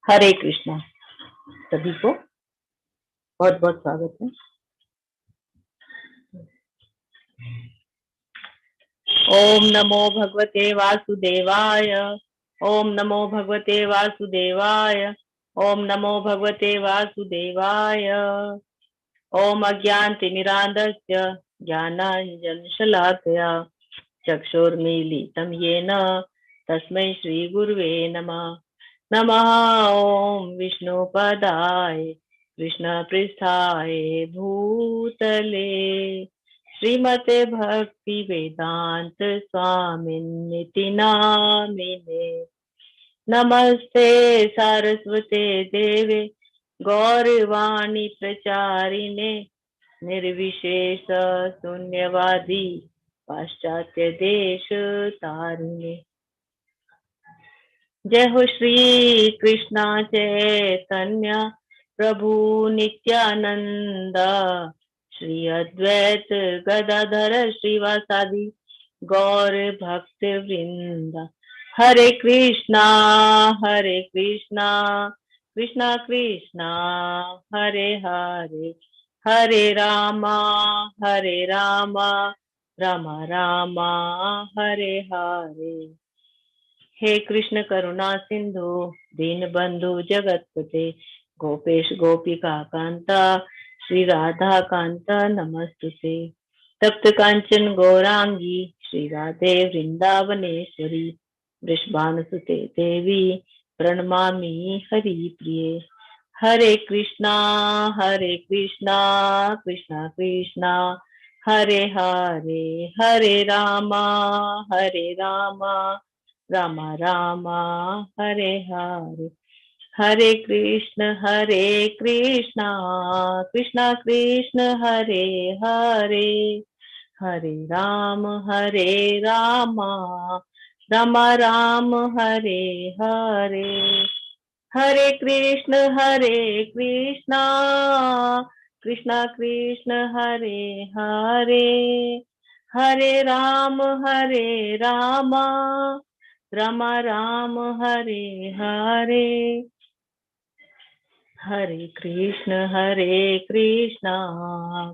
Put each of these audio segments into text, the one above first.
हरे कृष्णा। सभी को बहुत बहुत स्वागत है। ओम नमो भगवते वासुदेवाय। ओम नमो भगवते वासुदेवाय। ओम नमो भगवते वासुदेवाय। ओम अज्ञानतिमिरान्धस्य ज्ञानाञ्जनशलाकया चक्षुर्मीलितं येन तस्मै श्रीगुरुवे नमः। नमः ओम विष्णुपदाय कृष्णपृष्ठाय भूतले श्रीमते भक्ति वेदांत स्वामिन्निति नामिने। नमस्ते सारस्वते देवे गौरवाणी प्रचारिणे निर्विशेष शून्यवादी पाश्चात्य देश तारिणे। जय हो श्री कृष्णा चैतन्य प्रभु नित्यानंद श्री अद्वैत गदाधर श्रीवासादि गौर भक्त वृंद। हरे कृष्णा कृष्णा कृष्णा हरे हरे, हरे रामा रामा रामा हरे हरे। हे कृष्ण करुणा सिंधु दीन बंधु जगतपते गोपेश गोपिका कांता श्री राधा कांता नमस्तुते। तप्त कांचन गौरांगी श्री राधे वृंदावनेश्वरी वृषभानुसुते देवी प्रणमामि हरि प्रिये। हरे कृष्णा कृष्णा कृष्णा हरे हरे, हरे रामा रामा रामा हरे हरे। हरे कृष्णा कृष्णा कृष्ण हरे हरे, हरे राम रामा राम हरे हरे। हरे कृष्णा कृष्णा कृष्ण हरे हरे, हरे राम रामा राम हरे हरे। हरे कृष्णा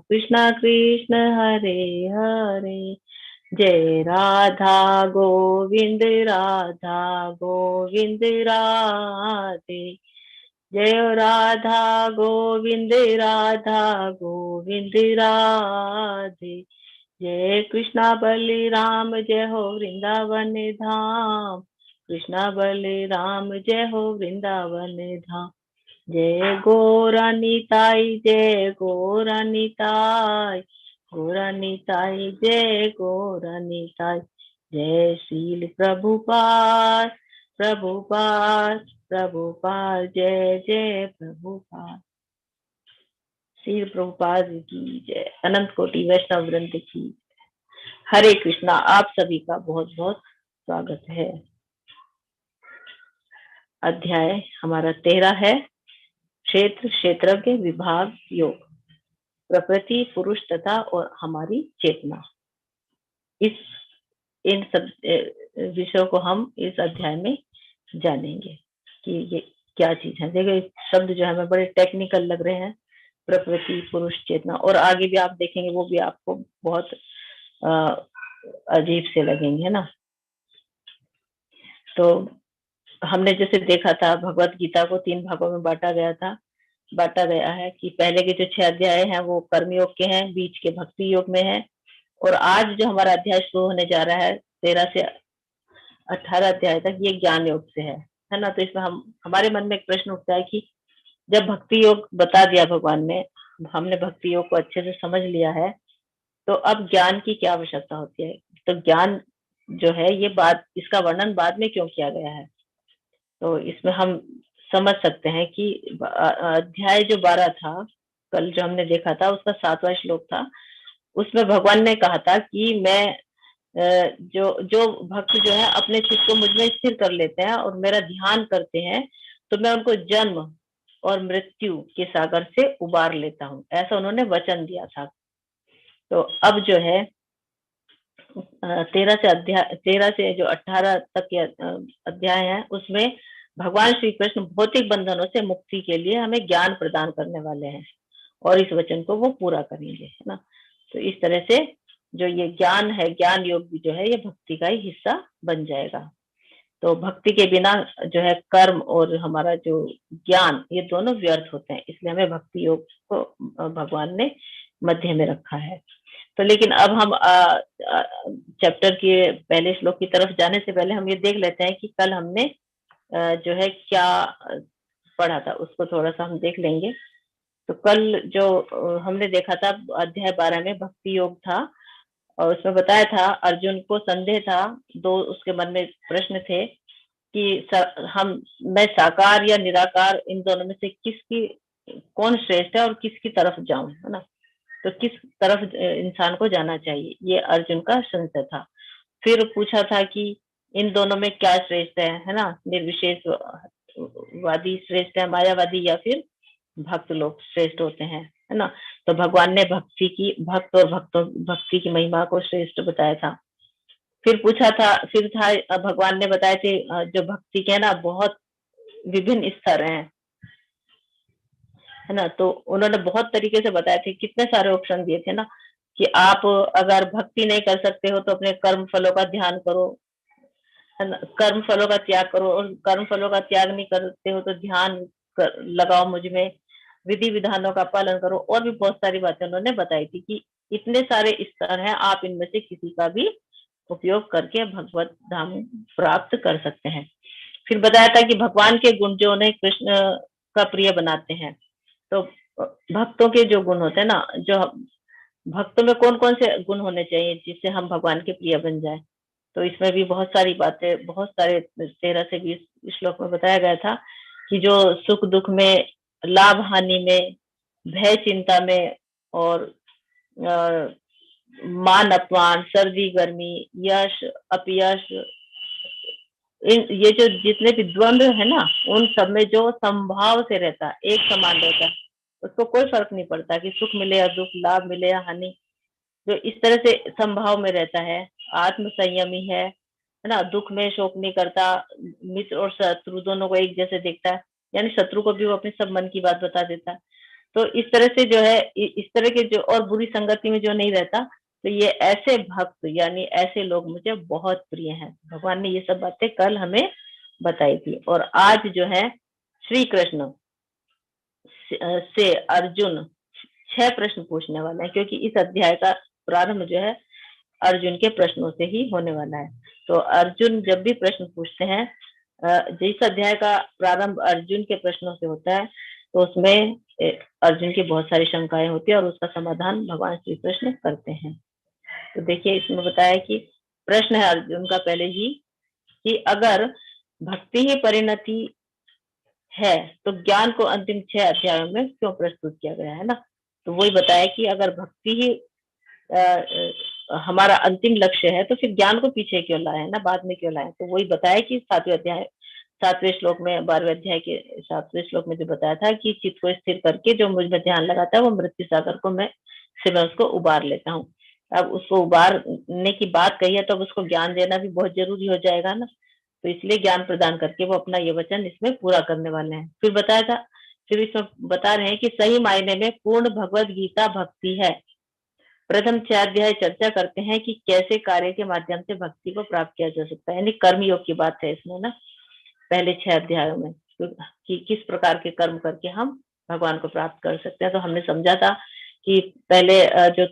कृष्णा कृष्ण हरे हरे। जय राधा गोविंद राधे। जय राधा गोविंद राधे। जय कृष्णा बलिराम जय हो वृंदावन धाम। कृष्णा बलिराम जय हो वृंदावन धाम। जय गौरानिताई जय गौरानिताई जय गौरानिताई। जय श्रील प्रभुपाद जय जय प्रभुपाद। श्री प्रभुपाद की जय। अनंत कोटि वैष्णव वृंद की। हरे कृष्णा। आप सभी का बहुत बहुत स्वागत है। अध्याय हमारा 13 है। क्षेत्रज्ञ विभाग योग, प्रकृति पुरुष तथा और हमारी चेतना। इन सब विषयों को हम इस अध्याय में जानेंगे कि ये क्या चीज है। देखो शब्द जो हमें बड़े टेक्निकल लग रहे हैं, प्रकृति पुरुष चेतना, और आगे भी आप देखेंगे वो भी आपको बहुत अजीब से लगेंगे, है ना। तो हमने जैसे देखा था भगवत गीता को 3 भागों में बांटा गया है कि पहले के जो 6 अध्याय हैं वो कर्म योग के हैं, बीच के भक्ति योग में है, और आज जो हमारा अध्याय शुरू होने जा रहा है 13 से 18 अध्याय तक ये ज्ञान योग से है ना। तो इसमें हमारे मन में एक प्रश्न उठता है कि जब भक्ति योग बता दिया भगवान ने, हमने भक्ति योग को अच्छे से समझ लिया है, तो अब ज्ञान की क्या आवश्यकता होती है। तो ज्ञान जो है ये बात, इसका वर्णन बाद में क्यों किया गया है। तो इसमें हम समझ सकते हैं कि अध्याय जो 12 था, कल जो हमने देखा था उसका 7वां श्लोक था। उसमें भगवान ने कहा था कि मैं जो भक्त जो है अपने चित्त को मुझ में स्थिर कर लेते हैं और मेरा ध्यान करते हैं, तो मैं उनको जन्म और मृत्यु के सागर से उबार लेता हूँ, ऐसा उन्होंने वचन दिया था। तो अब जो है 13 से जो 18 तक के अध्याय है उसमें भगवान श्री कृष्ण भौतिक बंधनों से मुक्ति के लिए हमें ज्ञान प्रदान करने वाले हैं और इस वचन को वो पूरा करेंगे, है ना। तो इस तरह से जो ये ज्ञान है, ज्ञान योग भी जो है ये भक्ति का ही हिस्सा बन जाएगा। तो भक्ति के बिना जो है कर्म और हमारा जो ज्ञान ये दोनों व्यर्थ होते हैं, इसलिए हमें भक्ति योग को भगवान ने मध्य में रखा है। तो लेकिन अब हम चैप्टर के पहले श्लोक की तरफ जाने से पहले हम ये देख लेते हैं कि कल हमने जो है क्या पढ़ा था, उसको थोड़ा सा हम देख लेंगे। तो कल जो हमने देखा था अध्याय 12 में भक्ति योग था और उसमें बताया था अर्जुन को संदेह था, दो उसके मन में प्रश्न थे कि मैं साकार या निराकार इन दोनों में से कौन श्रेष्ठ है और किसकी तरफ जाऊं, है ना। तो किस तरफ इंसान को जाना चाहिए, ये अर्जुन का संशय था। फिर पूछा था कि इन दोनों में क्या श्रेष्ठ है ना, निर्विशेषवादी श्रेष्ठ है, मायावादी या फिर भक्त लोग श्रेष्ठ होते हैं, है ना। तो भगवान ने भक्ति की महिमा को श्रेष्ठ बताया था। फिर भगवान ने बताए थे जो भक्ति के ना बहुत विभिन्न स्तर हैं, है ना। तो उन्होंने बहुत तरीके से बताए थे, कितने सारे ऑप्शन दिए थे ना, कि आप अगर भक्ति नहीं कर सकते हो तो अपने कर्म फलों का ध्यान करो, है ना, कर्म फलों का त्याग करो, और कर्म फलों का त्याग नहीं करते हो तो ध्यान लगाओ मुझ में, विधि विधानों का पालन करो, और भी बहुत सारी बातें उन्होंने बताई थी कि इतने सारे स्तर हैं, आप इनमें से किसी का भी उपयोग करके भगवत धाम प्राप्त कर सकते हैं। फिर बताया था कि भगवान के गुण जो उन्हें कृष्ण का प्रिय बनाते हैं। तो भक्तों के जो गुण होते हैं ना, जो भक्तों में कौन कौन से गुण होने चाहिए जिससे हम भगवान के प्रिय बन जाए, तो इसमें भी बहुत सारी बातें, बहुत सारे 13 से 20 श्लोक में बताया गया था कि जो सुख दुख में, लाभ हानि में, भय चिंता में, और मान अपमान, सर्दी गर्मी, यश अपयश, ये जो जितने भी द्वंद्व है ना, उन सब में जो संभाव से रहता है, एक समान रहता है, उसको कोई फर्क नहीं पड़ता कि सुख मिले या दुख, लाभ मिले या हानि, जो इस तरह से संभाव में रहता है, आत्म संयमी है ना, दुख में शोक नहीं करता, मित्र और शत्रु दोनों को एक जैसे देखता है, यानी शत्रु को भी वो अपनी सब मन की बात बता देता है। तो इस तरह से जो है, इस तरह के जो, और बुरी संगति में जो नहीं रहता, तो ये ऐसे भक्त यानी ऐसे लोग मुझे बहुत प्रिय हैं। भगवान ने ये सब बातें कल हमें बताई थी। और आज जो है श्री कृष्ण से अर्जुन 6 प्रश्न पूछने वाले हैं, क्योंकि इस अध्याय का प्रारंभ जो है अर्जुन के प्रश्नों से ही होने वाला है। तो अर्जुन जब भी प्रश्न पूछते हैं, जिस अध्याय का प्रारंभ अर्जुन के प्रश्नों से होता है, तो उसमें अर्जुन की बहुत सारी शंकाएं होती है और उसका समाधान भगवान श्री कृष्ण करते हैं। तो देखिए, इसमें बताया कि प्रश्न है अर्जुन का पहले ही कि अगर भक्ति ही परिणति है तो ज्ञान को अंतिम 6 अध्यायों में क्यों प्रस्तुत किया गया है ना। तो वही बताया कि अगर भक्ति ही हमारा अंतिम लक्ष्य है तो फिर ज्ञान को पीछे क्यों लाए, है ना, बाद में क्यों लाए। तो वही बताया कि 7वें श्लोक में, 12वें अध्याय के 7वें श्लोक में जो बताया था कि चित्त को स्थिर करके जो मुझ में ध्यान लगाता है वो मृत्यु सागर को मैं उसको उबार लेता हूँ। अब उसको उबारने की बात कही है तो अब उसको ज्ञान देना भी बहुत जरूरी हो जाएगा ना, तो इसलिए ज्ञान प्रदान करके वो अपना ये वचन इसमें पूरा करने वाले हैं। फिर बताया था, फिर इसमें बता रहे हैं कि सही मायने में पूर्ण भगवत गीता भक्ति है। प्रथम 6 अध्याय चर्चा करते हैं कि कैसे कार्य के माध्यम से भक्ति को प्राप्त किया जा सकता है, यानी कर्म योग की बात है इसमें ना, पहले 6 अध्यायों में, कि किस प्रकार के कर्म करके हम भगवान को प्राप्त कर सकते हैं। तो हमने समझा था कि पहले जो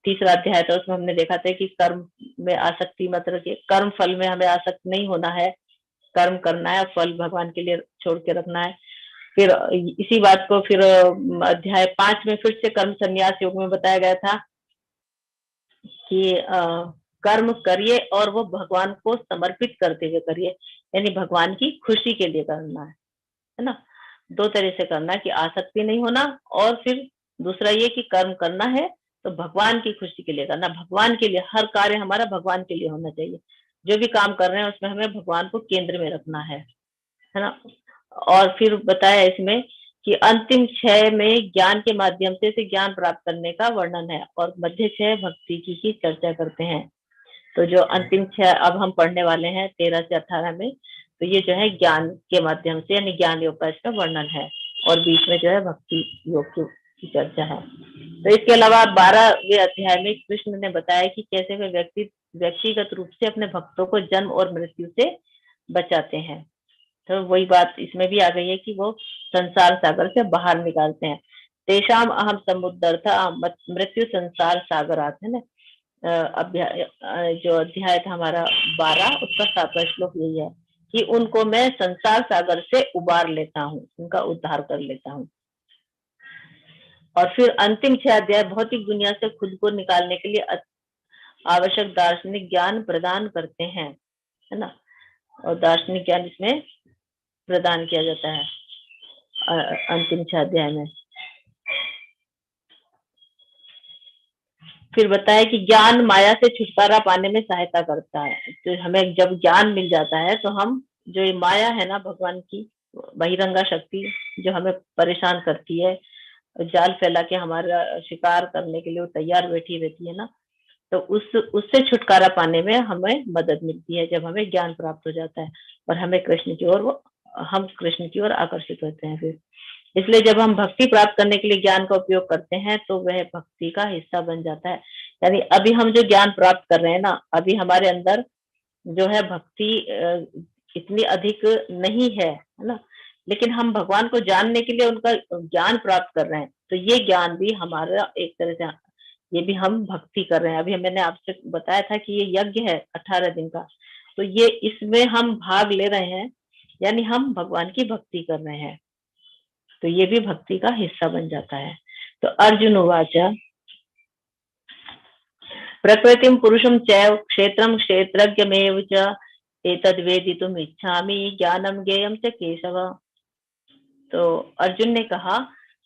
तीसरा अध्याय था उसमें हमने देखा था कि कर्म में आसक्ति मत रखिए, कर्म फल में हमें आसक्त नहीं होना है, कर्म करना है, फल भगवान के लिए छोड़ के रखना है। फिर इसी बात को फिर अध्याय 5 में फिर से कर्म संन्यास योग में बताया गया था कि कर्म करिए और वो भगवान को समर्पित करते हुए करिए, यानी भगवान की खुशी के लिए करना है ना। 2 तरह से करना है कि आसक्ति नहीं होना, और फिर दूसरा ये कि कर्म करना है तो भगवान की खुशी के लिए करना, भगवान के लिए, हर कार्य हमारा भगवान के लिए होना चाहिए। जो भी काम कर रहे हैं उसमें हमें भगवान को केंद्र में रखना है ना। और फिर बताया इसमें कि अंतिम 6 में ज्ञान के माध्यम से ज्ञान प्राप्त करने का वर्णन है, और मध्य 6 भक्ति की चर्चा करते हैं। तो जो अंतिम 6 अब हम पढ़ने वाले हैं 13 से 18 में, तो ये जो है ज्ञान के माध्यम से, यानी ज्ञान योग का इसका वर्णन है, और बीच में जो है भक्ति योग की चर्चा है। तो इसके अलावा 12वें अध्याय में कृष्ण ने बताया कि कैसे वे व्यक्तिगत रूप से अपने भक्तों को जन्म और मृत्यु से बचाते हैं। तो वही बात इसमें भी आ गई है कि वो संसार सागर से बाहर निकालते हैं। तेषाम अहम समुद्रता मृत्यु संसार सागरात, है ना। जो अध्याय था हमारा 12, उसका 7वां श्लोक यही है कि उनको मैं संसार सागर से उबार लेता हूँ, उनका उद्धार कर लेता हूँ। और फिर अंतिम 6 अध्याय भौतिक दुनिया से खुद को निकालने के लिए आवश्यक दार्शनिक ज्ञान प्रदान करते हैं, है ना। और दार्शनिक ज्ञान इसमें प्रदान किया जाता है अंतिम 6 अध्याय में। फिर बताया कि ज्ञान माया से छुटकारा पाने में सहायता करता है। तो हमें जब ज्ञान मिल जाता है तो हम, जो ये माया है ना भगवान की बहिरंगा शक्ति जो हमें परेशान करती है, जाल फैला के हमारा शिकार करने के लिए वो तैयार बैठी रहती है ना, तो उससे छुटकारा पाने में हमें मदद मिलती है जब हमें ज्ञान प्राप्त हो जाता है, और हमें कृष्ण की ओर, हम कृष्ण की ओर आकर्षित होते हैं। फिर इसलिए जब हम भक्ति प्राप्त करने के लिए ज्ञान का उपयोग करते हैं तो वह भक्ति का हिस्सा बन जाता है। यानी अभी हम जो ज्ञान प्राप्त कर रहे हैं ना, अभी हमारे अंदर जो है भक्ति इतनी अधिक नहीं है ना, लेकिन हम भगवान को जानने के लिए उनका ज्ञान प्राप्त कर रहे हैं, तो ये ज्ञान भी हमारा एक तरह से, ये भी हम भक्ति कर रहे हैं। अभी मैंने आपसे बताया था कि ये यज्ञ है 18 दिन का, तो ये इसमें हम भाग ले रहे हैं, यानी हम भगवान की भक्ति कर रहे हैं, तो ये भी भक्ति का हिस्सा बन जाता है। तो अर्जुन उवाच प्रकृतिम पुरुषम चैव क्षेत्रम क्षेत्रज्ञमेव च एतद् वेदितुम इच्छामि ज्ञानम ज्ञेयम च केशव। तो अर्जुन ने कहा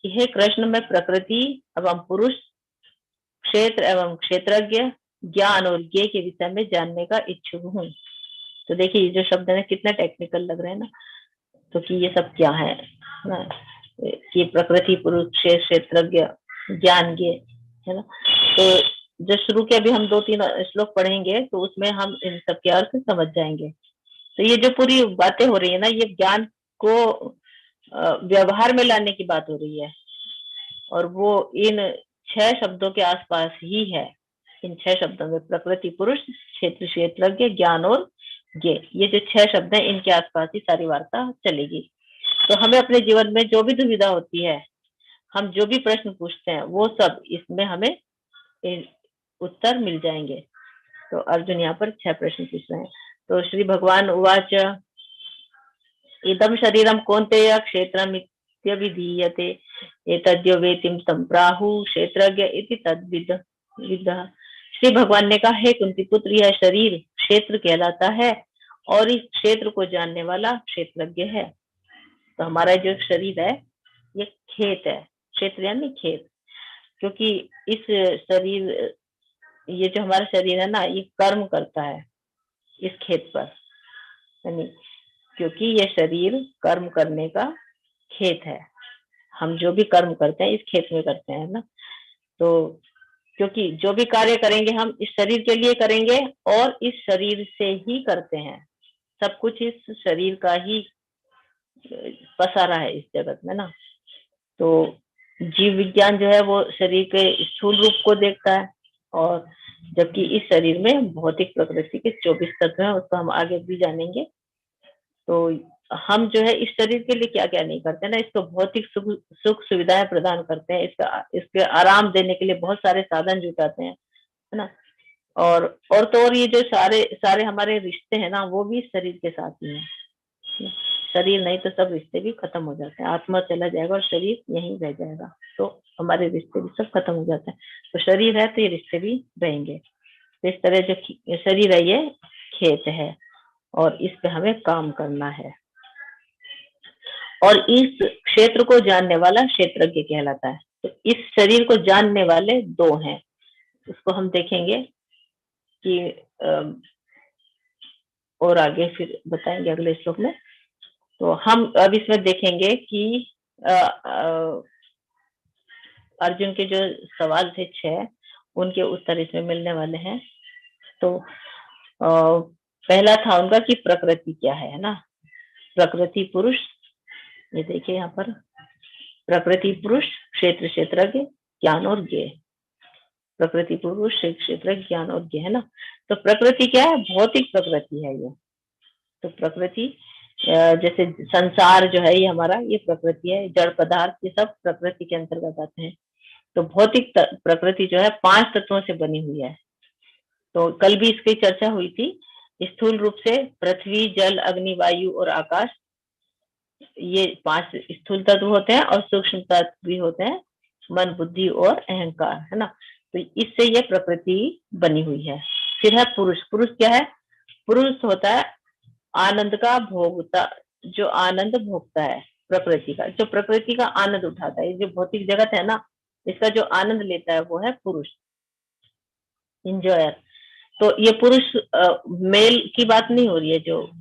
कि हे कृष्ण, मैं प्रकृति एवं पुरुष, क्षेत्र एवं क्षेत्रज्ञ, ज्ञान और ज्ञेय के विषय में जानने का इच्छुक हूँ। तो देखिए ये जो शब्द है कितना टेक्निकल लग रहा है ना, तो कि ये सब क्या है ना, कि प्रकृति पुरुष क्षेत्रज्ञ ज्ञान ज्ञेय, है ना। तो जो शुरू के अभी हम 2-3 श्लोक पढ़ेंगे तो उसमें हम इन सब के अर्थ समझ जाएंगे। तो ये जो पूरी बातें हो रही है ना, ये ज्ञान को व्यवहार में लाने की बात हो रही है, और वो इन 6 शब्दों के आसपास ही है। इन 6 शब्दों में प्रकृति पुरुष क्षेत्र क्षेत्रज्ञ ज्ञान और ज्ञेय, ये जो 6 शब्द हैं इनके आसपास ही सारी वार्ता चलेगी। तो हमें अपने जीवन में जो भी दुविधा होती है, हम जो भी प्रश्न पूछते हैं, वो सब इसमें हमें उत्तर मिल जाएंगे। तो अर्जुन यहाँ पर 6 प्रश्न पूछ रहे हैं। तो श्री भगवान उवाच इदम शरीरम कौन्तेय क्षेत्रमित्यभिधीयते एतद्यो वेतिम तं प्राहु क्षेत्रज्ञ इति तद्विदः। श्री भगवान ने कहा, हे कुंती पुत्र, यह शरीर क्षेत्र कहलाता है और इस क्षेत्र को जानने वाला क्षेत्रज्ञ है। तो हमारा जो शरीर है ये खेत है, क्षेत्र यानी खेत, क्योंकि इस शरीर, ये जो हमारा शरीर है ना, ये कर्म करता है इस खेत पर, यानी क्योंकि ये शरीर कर्म करने का खेत है, हम जो भी कर्म करते हैं इस खेत में करते हैं ना। तो क्योंकि जो भी कार्य करेंगे हम इस शरीर के लिए करेंगे और इस शरीर से ही करते हैं, सब कुछ इस शरीर का ही पसारा है इस जगत में ना। तो जीव विज्ञान जो है वो शरीर के स्थूल रूप को देखता है, और जबकि इस शरीर में भौतिक प्रकृति के 24 तत्व हैं, उसको हम आगे भी जानेंगे। तो हम जो है इस शरीर के लिए क्या क्या नहीं करते ना, इसको भौतिक सुख सुविधाएं प्रदान करते हैं, इसके आराम देने के लिए बहुत सारे साधन जुटाते हैं, है ना। और तो और ये जो सारे हमारे रिश्ते हैं ना, वो भी शरीर के साथ ही है। शरीर नहीं तो सब रिश्ते भी खत्म हो जाते हैं, आत्मा चला जाएगा और शरीर यहीं रह जाएगा, तो हमारे रिश्ते भी सब खत्म हो जाते हैं। तो शरीर है तो ये रिश्ते भी रहेंगे। तो इस तरह जो शरीर है ये खेत है और इस पे हमें काम करना है, और इस क्षेत्र को जानने वाला क्षेत्रज्ञ कहलाता है। तो इस शरीर को जानने वाले 2 हैं, उसको हम देखेंगे कि और आगे फिर बताएंगे अगले श्लोक में। तो हम अब इसमें देखेंगे कि अर्जुन के जो सवाल थे 6, उनके उत्तर इसमें मिलने वाले हैं। तो पहला था उनका कि प्रकृति क्या है ना। प्रकृति पुरुष, ये देखिए यहाँ पर प्रकृति पुरुष, क्षेत्र क्षेत्रज्ञ, ज्ञान और ज्ञेय। प्रकृति पुरुष, क्षेत्र, ज्ञान और ज्ञेय है ना। तो प्रकृति क्या है? भौतिक प्रकृति है ये। तो प्रकृति जैसे संसार जो है ये हमारा, ये प्रकृति है, जड़ पदार्थ, ये सब प्रकृति के अंतर्गत आते हैं। तो भौतिक प्रकृति जो है 5 तत्वों से बनी हुई है। तो कल भी इसकी चर्चा हुई थी। स्थूल रूप से पृथ्वी, जल, अग्नि, वायु और आकाश, ये 5 स्थूल तत्व होते हैं, और सूक्ष्म तत्व भी होते हैं, मन, बुद्धि और अहंकार, है ना। तो इससे ये प्रकृति बनी हुई है। फिर है पुरुष। पुरुष क्या है? पुरुष होता है आनंद का भोगता, जो आनंद भोगता है प्रकृति का, जो प्रकृति का आनंद उठाता है। जो भौतिक जगत है ना, इसका जो आनंद लेता है वो है पुरुष, इंजॉयर। तो ये पुरुष मेल की बात नहीं हो रही है, जो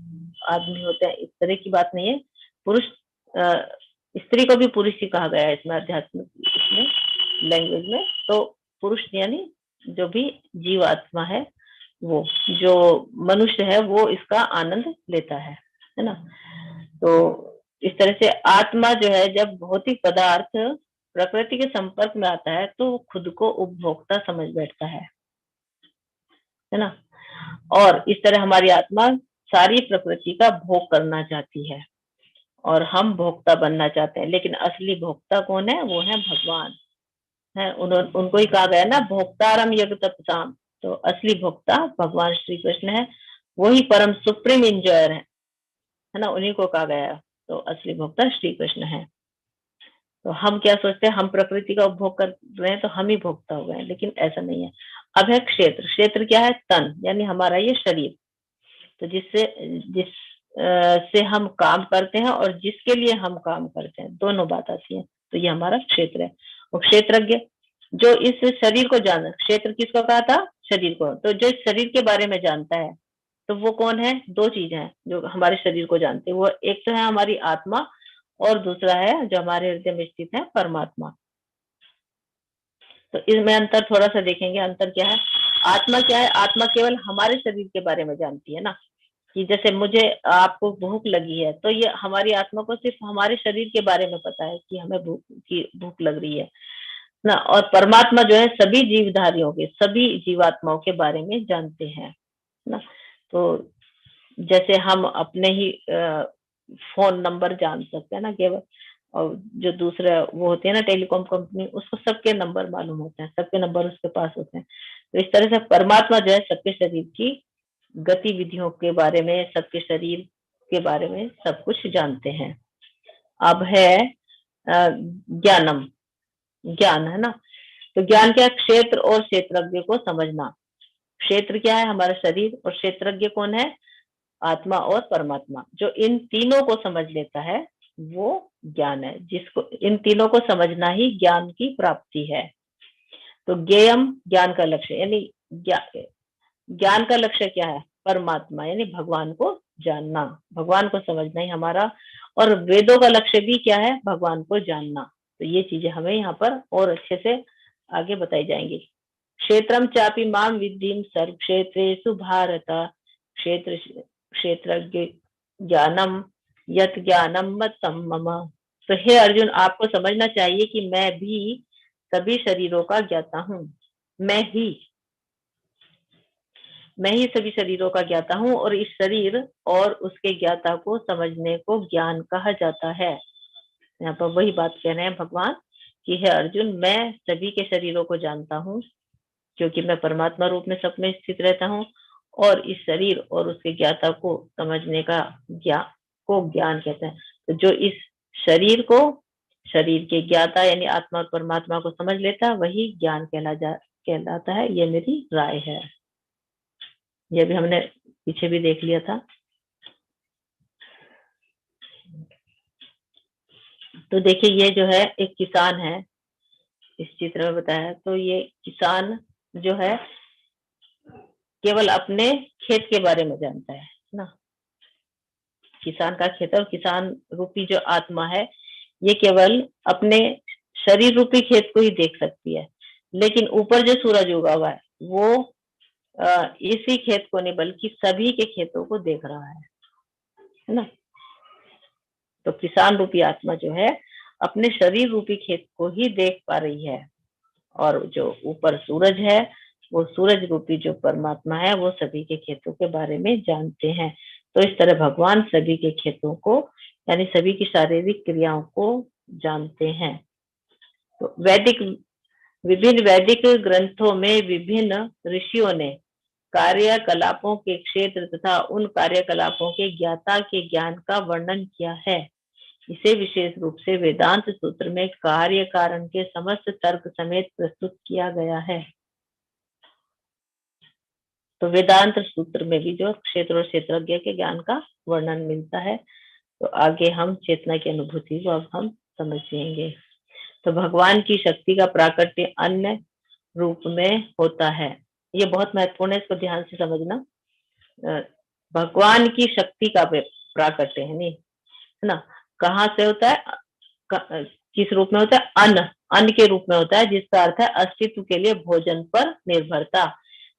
आदमी होते हैं इस तरह की बात नहीं है। पुरुष, स्त्री को भी पुरुष ही कहा गया है इसमें, आध्यात्मिक इसमें लैंग्वेज में। तो पुरुष यानी जो भी जीवात्मा है, वो जो मनुष्य है वो इसका आनंद लेता है ना। तो इस तरह से आत्मा जो है, जब भौतिक पदार्थ प्रकृति के संपर्क में आता है तो खुद को उपभोक्ता समझ बैठता है ना। और इस तरह हमारी आत्मा सारी प्रकृति का भोग करना चाहती है, और हम भोक्ता बनना चाहते हैं। लेकिन असली भोक्ता कौन है? वो है भगवान है। उनको ही कहा गया ना, भोक्तारम यज्ञ तपसाम। तो असली भोक्ता भगवान श्री कृष्ण है, वही परम सुप्रीम इंजॉयर है ना, उन्हीं को कहा गया। तो असली भोक्ता श्री कृष्ण है। तो हम क्या सोचते हैं, हम प्रकृति का उपभोग कर रहे हैं तो हम ही भोक्ता हो गए, लेकिन ऐसा नहीं है। अब है क्षेत्र। क्षेत्र क्या है? तन, यानी हमारा ये शरीर। तो जिस से हम काम करते हैं और जिसके लिए हम काम करते हैं, दोनों बात आती है। तो ये हमारा क्षेत्र है। और क्षेत्रज्ञ जो इस शरीर को जाना, क्षेत्र किसको कहा था? शरीर को। तो जो इस शरीर के बारे में जानता है, तो वो कौन है? 2 चीजें हैं जो हमारे शरीर को जानते हैं। वो एक तो है हमारी आत्मा, और दूसरा है जो हमारे हृदय में स्थित है, परमात्मा। तो इसमें अंतर थोड़ा सा देखेंगे। अंतर क्या है? आत्मा क्या है? आत्मा केवल हमारे शरीर के बारे में जानती है ना, कि जैसे मुझे, आपको भूख लगी है, तो ये हमारी आत्मा को सिर्फ हमारे शरीर के बारे में पता है कि हमें भूख लग रही है ना। और परमात्मा जो है सभी जीवधारियों के, सभी जीवात्माओं के बारे में जानते हैं ना। तो जैसे हम अपने ही फोन नंबर जान सकते हैं ना केवल, और जो दूसरा वो होते हैं ना टेलीकॉम कंपनी, उसको सबके नंबर मालूम होते हैं, सबके नंबर उसके पास होते हैं। तो इस तरह से परमात्मा जो है सबके शरीर की गतिविधियों के बारे में, सबके शरीर के बारे में सब कुछ जानते हैं। अब है ज्ञानम, ज्ञान है ना। तो ज्ञान क्या है? क्षेत्र और क्षेत्रज्ञ को समझना। क्षेत्र क्या है? हमारा शरीर। और क्षेत्रज्ञ कौन है? आत्मा और परमात्मा। जो इन तीनों को समझ लेता है वो ज्ञान है। जिसको इन तीनों को समझना ही ज्ञान की प्राप्ति है। तो ज्ञेयम, ज्ञान का लक्ष्य, यानी ज्ञान का लक्ष्य क्या है? परमात्मा, यानी भगवान को जानना, भगवान को समझना ही हमारा। और वेदों का लक्ष्य भी क्या है? भगवान को जानना। तो ये चीजें हमें यहाँ पर और अच्छे से आगे बताई जाएंगी। क्षेत्रम चापि माम विद्धिम सर्व क्षेत्रेषु भारत, क्षेत्र क्षेत्रज्ञ ज्ञानम यत ज्ञानम मत मम। तो हे अर्जुन, आपको समझना चाहिए कि मैं भी सभी शरीरों का ज्ञाता हूँ। मैं ही सभी शरीरों का ज्ञाता हूँ, और इस शरीर और उसके ज्ञाता को समझने को ज्ञान कहा जाता है। यहाँ पर वही बात कह रहे हैं भगवान कि हे अर्जुन, मैं सभी के शरीरों को जानता हूँ, क्योंकि मैं परमात्मा रूप में सब में स्थित रहता हूँ। और इस शरीर और उसके ज्ञाता को समझने का ज्ञान कहते हैं। तो जो इस शरीर को, शरीर के ज्ञाता यानी आत्मा और परमात्मा को समझ लेता है, वही ज्ञान कहलाता है। ये मेरी राय है। ये भी हमने पीछे भी देख लिया था। तो देखिए, ये जो है एक किसान है, इस चित्र में बताया। तो ये किसान जो है केवल अपने खेत के बारे में जानता है ना। किसान का खेत, और किसान रूपी जो आत्मा है ये केवल अपने शरीर रूपी खेत को ही देख सकती है। लेकिन ऊपर जो सूरज उगा हुआ है वो इसी खेत को नहीं बल्कि सभी के खेतों को देख रहा है ना। तो किसान रूपी आत्मा जो है अपने शरीर रूपी खेत को ही देख पा रही है, और जो ऊपर सूरज है वो सूरज रूपी जो परमात्मा है वो सभी के खेतों के बारे में जानते हैं। तो इस तरह भगवान सभी के खेतों को यानी सभी की शारीरिक क्रियाओं को जानते हैं। तो विभिन्न वैदिक ग्रंथों में विभिन्न ऋषियों ने कार्यकलापों के क्षेत्र तथा उन कार्यकलापों के ज्ञाता के ज्ञान का वर्णन किया है। इसे विशेष रूप से वेदांत सूत्र में कार्य कारण के समस्त तर्क समेत प्रस्तुत किया गया है। तो वेदांत सूत्र में भी जो क्षेत्र और क्षेत्रज्ञ के ज्ञान का वर्णन मिलता है। तो आगे हम चेतना की अनुभूति को अब हम समझेंगे। तो भगवान की शक्ति का प्राकट्य अन्य रूप में होता है। ये बहुत महत्वपूर्ण है, इसको ध्यान से समझना। भगवान की शक्ति का प्राकट्य है नहीं है ना, कहाँ से होता है, किस रूप में होता है? अन्न के रूप में होता है, जिसका अर्थ है अस्तित्व के लिए भोजन पर निर्भरता।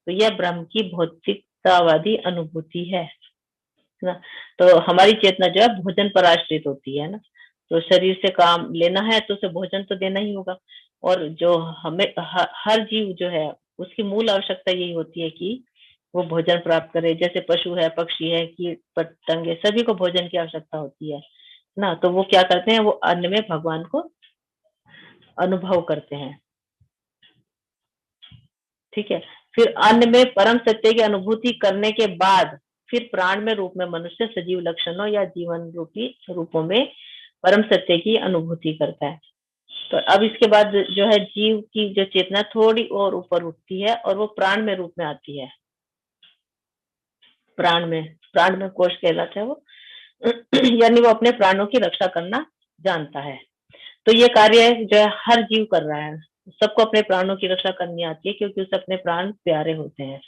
तो यह ब्रह्म की भौतिकतावादी अनुभूति है ना। तो हमारी चेतना जो है भोजन पर आश्रित होती है ना। तो शरीर से काम लेना है तो उसे भोजन तो देना ही होगा, और जो हमें हर जीव जो है उसकी मूल आवश्यकता यही होती है कि वो भोजन प्राप्त करे। जैसे पशु है, पक्षी है, कीट पतंगे, सभी को भोजन की आवश्यकता होती है ना। तो वो क्या करते हैं, वो अन्न में भगवान को अनुभव करते हैं। ठीक है, फिर अन्न में परम सत्य की अनुभूति करने के बाद फिर प्राण में रूप में मनुष्य सजीव लक्षणों या जीवन रूपी रूपों में परम सत्य की अनुभूति करता है। तो अब इसके बाद जो है जीव की जो चेतना थोड़ी और ऊपर उठती है और वो प्राण में रूप में आती है। प्राण में कोश कहलाता है वो यानी वो अपने प्राणों की रक्षा करना जानता है। तो ये कार्य जो है हर जीव कर रहा है, सबको अपने प्राणों की रक्षा करनी आती है क्योंकि उसे अपने प्राण प्यारे होते हैं।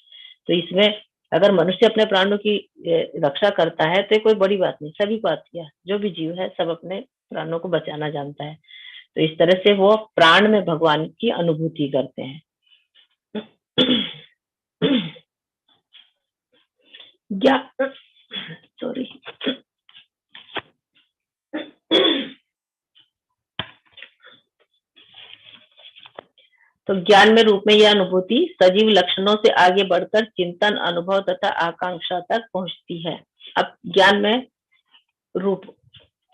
तो इसमें अगर मनुष्य अपने प्राणों की रक्षा करता है तो ये कोई बड़ी बात नहीं, सभी को आती है। जो भी जीव है सब अपने प्राणों को बचाना जानता है। तो इस तरह से वो प्राण में भगवान की अनुभूति करते हैं। सॉरी तो ज्ञान में रूप में यह अनुभूति सजीव लक्षणों से आगे बढ़कर चिंतन, अनुभव तथा आकांक्षा तक पहुंचती है। अब ज्ञान में रूप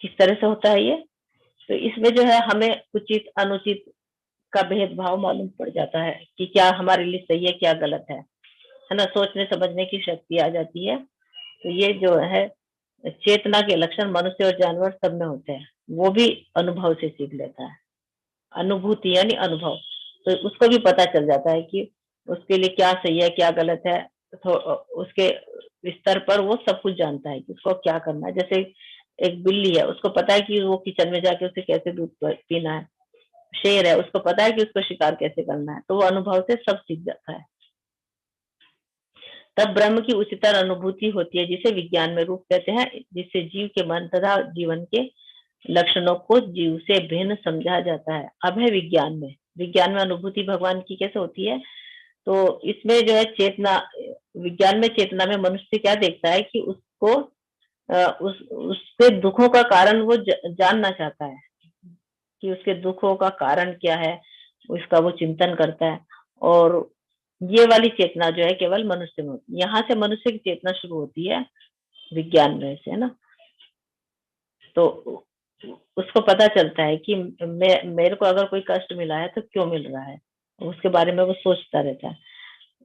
किस तरह से होता है ये, तो इसमें जो है हमें उचित अनुचित का भेदभाव मालूम पड़ जाता है कि क्या हमारे लिए सही है क्या गलत है ना। सोचने समझने की शक्ति आ जाती है। तो ये जो है चेतना के लक्षण मनुष्य और जानवर सब में होते हैं, वो भी अनुभव से सीख लेता है। अनुभूति यानी अनुभव, तो उसको भी पता चल जाता है कि उसके लिए क्या सही है क्या गलत है। तो उसके स्तर पर वो सब कुछ जानता है कि उसको क्या करना है। जैसे एक बिल्ली है, उसको पता है कि वो किचन में जाके उसे कैसे दूध पीना है। शेर है, उसको पता है कि उसको शिकार कैसे करना है। तो वो अनुभव से सब सीख जाता है। तब ब्रह्म की उच्चतर अनुभूति होती है जिसे विज्ञान में रूप कहते हैं, जिससे जीव के मन तथा जीवन के लक्षणों को जीव से भिन्न समझा जाता है। अब है विज्ञान में अनुभूति भगवान की कैसे होती है। तो इसमें जो है चेतना, विज्ञान में चेतना में मनुष्य क्या देखता है कि उसको उसके दुखों का कारण वो जानना चाहता है कि उसके दुखों का कारण क्या है, उसका वो चिंतन करता है। और ये वाली चेतना जो है केवल मनुष्य में होती है। यहाँ से मनुष्य की चेतना शुरू होती है विज्ञान में से, है ना। तो उसको पता चलता है कि मेरे को अगर कोई कष्ट मिला है तो क्यों मिल रहा है, उसके बारे में वो सोचता रहता है।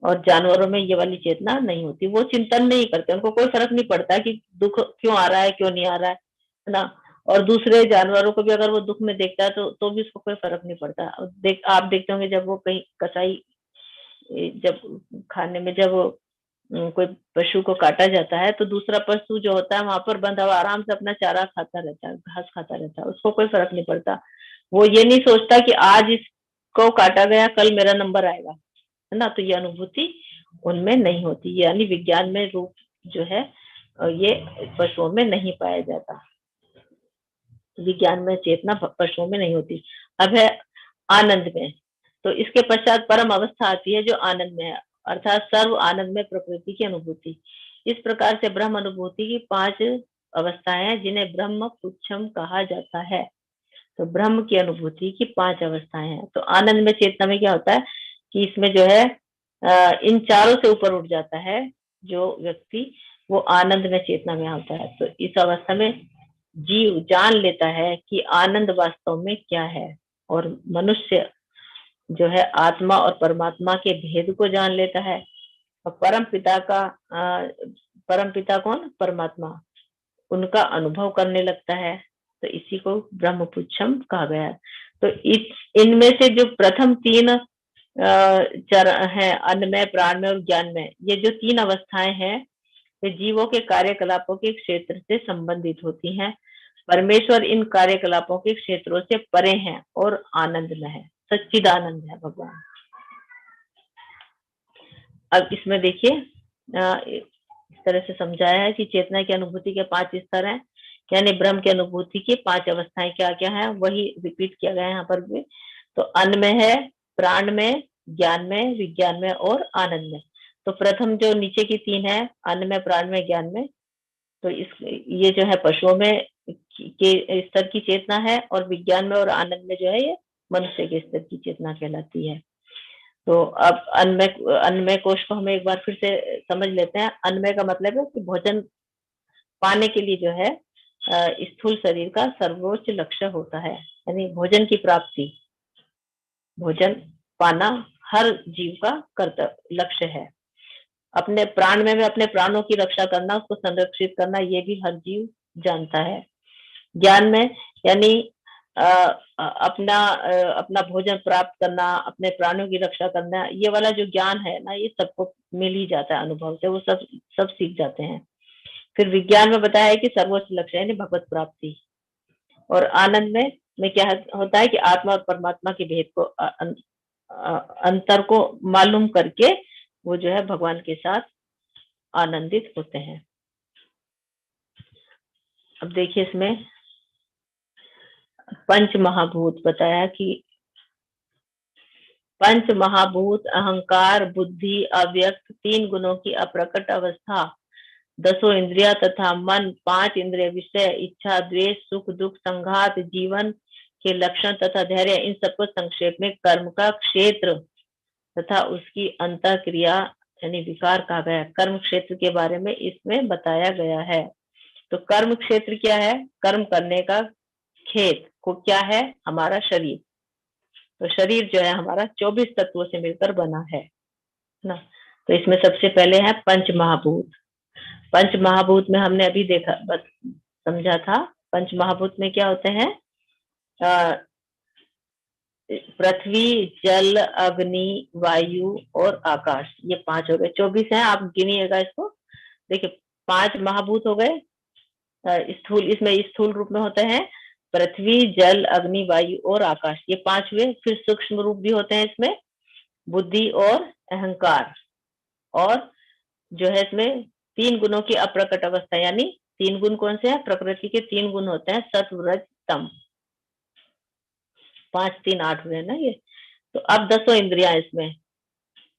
और जानवरों में ये वाली चेतना नहीं होती, वो चिंतन नहीं करते, उनको कोई फर्क नहीं पड़ता कि दुख क्यों आ रहा है क्यों नहीं आ रहा है ना। और दूसरे जानवरों को भी अगर वो दुख में देखता है तो भी उसको कोई फर्क नहीं पड़ता। आप देखते होंगे जब वो कहीं कसाई जब खाने में जब कोई पशु को काटा जाता है तो दूसरा पशु जो होता है वहां पर बंधा हुआ आराम से अपना चारा खाता रहता है, घास खाता रहता है, उसको कोई फर्क नहीं पड़ता। वो ये नहीं सोचता कि आज इसको काटा गया कल मेरा नंबर आएगा, है ना। तो ये अनुभूति उनमें नहीं होती, यानी विज्ञान में रूप जो है ये पशुओं में नहीं पाया जाता। विज्ञान में चेतना पशुओं में नहीं होती। अब है आनंद में। तो इसके पश्चात परम अवस्था आती है जो आनंद में है, अर्थात सर्व आनंद में प्रकृति की अनुभूति। इस प्रकार से ब्रह्म अनुभूति की 5 अवस्थाएं हैं जिन्हें ब्रह्म पुच्छम कहा जाता है। तो ब्रह्म की अनुभूति की 5 अवस्थाएं हैं। तो आनंद में चेतना में क्या होता है कि इसमें जो है इन चारों से ऊपर उठ जाता है जो व्यक्ति, वो आनंद में चेतना में होता है। तो इस अवस्था में जीव जान लेता है कि आनंद वास्तव में क्या है, और मनुष्य जो है आत्मा और परमात्मा के भेद को जान लेता है। और परम पिता का परम पिता कौन? परमात्मा, उनका अनुभव करने लगता है। तो इसी को ब्रह्म पुच्छम कहा गया है। तो इनमें से जो प्रथम 3 चरण है, अन्नमय, प्राणमय और ज्ञानमय, ये जो 3 अवस्थाएं हैं वे जीवों के कार्यकलापों के क्षेत्र से संबंधित होती हैं। परमेश्वर इन कार्यकलापों के क्षेत्रों से परे हैं और आनंद में है, सच्चिदानंद है भगवान। अब इसमें देखिए इस तरह से समझाया है कि चेतना की अनुभूति के 5 स्तर हैं, यानी ब्रह्म की अनुभूति की 5 अवस्थाएं क्या क्या है वही रिपीट किया गया है यहाँ पर भी। तो अन्न में है, प्राण में, ज्ञान में, विज्ञान में और आनंद में। तो प्रथम जो नीचे की 3 है, अन्न में, प्राण में, ज्ञान में, तो ये जो है पशुओं में के स्तर की चेतना है, और विज्ञान में और आनंद में जो है ये मनुष्य के स्तर की चेतना कहलाती है। तो अब अन्नमय कोश को हम एक बार फिर से समझ लेते हैं। अन्नमय का मतलब है कि भोजन पाने के लिए जो है स्थूल शरीर का सर्वोच्च लक्ष्य होता है, यानी भोजन की प्राप्ति, भोजन पाना हर जीव का कर्तव्य लक्ष्य है। अपने प्राण में भी अपने प्राणों की रक्षा करना, उसको संरक्षित करना, ये भी हर जीव जानता है। ज्ञान में यानी अपना भोजन प्राप्त करना, अपने प्राणों की रक्षा करना, ये वाला जो ज्ञान है ना, ये सबको मिल ही जाता है अनुभव से, वो सब सीख जाते हैं। फिर विज्ञान में बताया है कि सर्वोच्च लक्ष्य है भगवत प्राप्ति। और आनंद में क्या होता है कि आत्मा और परमात्मा के भेद को अंतर को मालूम करके वो जो है भगवान के साथ आनंदित होते हैं। अब देखिए इसमें पंच महाभूत बताया कि पंच महाभूत अहंकार, बुद्धि, अव्यक्त, 3 गुणों की अप्रकट अवस्था, 10 इंद्रिया तथा मन, 5 इंद्रिय विषय, इच्छा, द्वेष, सुख दुख, संघात, जीवन के लक्षण तथा धैर्य, इन सबको संक्षेप में कर्म का क्षेत्र तथा उसकी अंतः क्रिया यानी विकार कहा गया। कर्म क्षेत्र के बारे में इसमें बताया गया है। तो कर्म क्षेत्र क्या है? कर्म करने का खेत को क्या है? हमारा शरीर। तो शरीर जो है हमारा 24 तत्वों से मिलकर बना है ना। तो इसमें सबसे पहले है पंच महाभूत। पंच महाभूत में हमने अभी देखा समझा था, पंच महाभूत में क्या होते हैं? पृथ्वी, जल, अग्नि, वायु और आकाश, ये 5 हो गए। 24 है, आप गिनिएगा इसको। देखिए 5 महाभूत हो गए स्थूल, इसमें स्थूल रूप में होते हैं पृथ्वी, जल, अग्नि, वायु और आकाश, ये 5 हुए। फिर सूक्ष्म रूप भी होते हैं इसमें बुद्धि और अहंकार, और जो है इसमें 3 गुणों की अप्रकट अवस्था, यानी 3 गुण कौन से हैं? प्रकृति के 3 गुण होते हैं सत्व, रज, तम। 5, 3, 8 हुए ना ये। तो अब 10 इंद्रियां इसमें,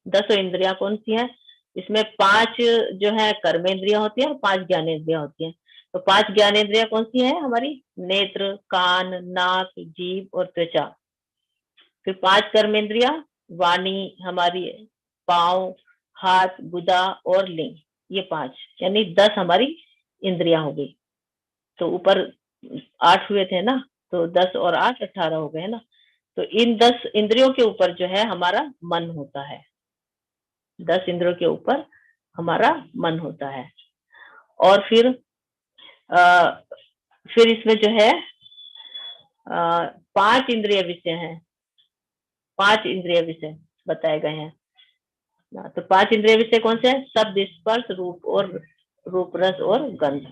10 इंद्रियां कौन सी है? इसमें 5 जो है कर्मेंद्रियां होती है और 5 ज्ञानेंद्रियां होती है। तो 5 ज्ञानेंद्रियां कौन सी है हमारी? नेत्र, कान, नाक, जीभ और त्वचा। फिर 5 कर्मेंद्रियां, वाणी हमारी, पांव, हाथ, गुदा और लिंग, ये 5, यानी 10 हमारी इंद्रियां हो गई। तो ऊपर 8 हुए थे ना, तो 10 और 8 18 हो गए ना। तो इन 10 इंद्रियों के ऊपर जो है हमारा मन होता है, 10 इंद्रियों के ऊपर हमारा मन होता है। और आ, फिर इसमें जो है 5 इंद्रिय विषय हैं, 5 इंद्रिय विषय बताए गए हैं ना। तो 5 इंद्रिय विषय कौन से हैं? शब्द, स्पर्श, रूप, रस और गंध।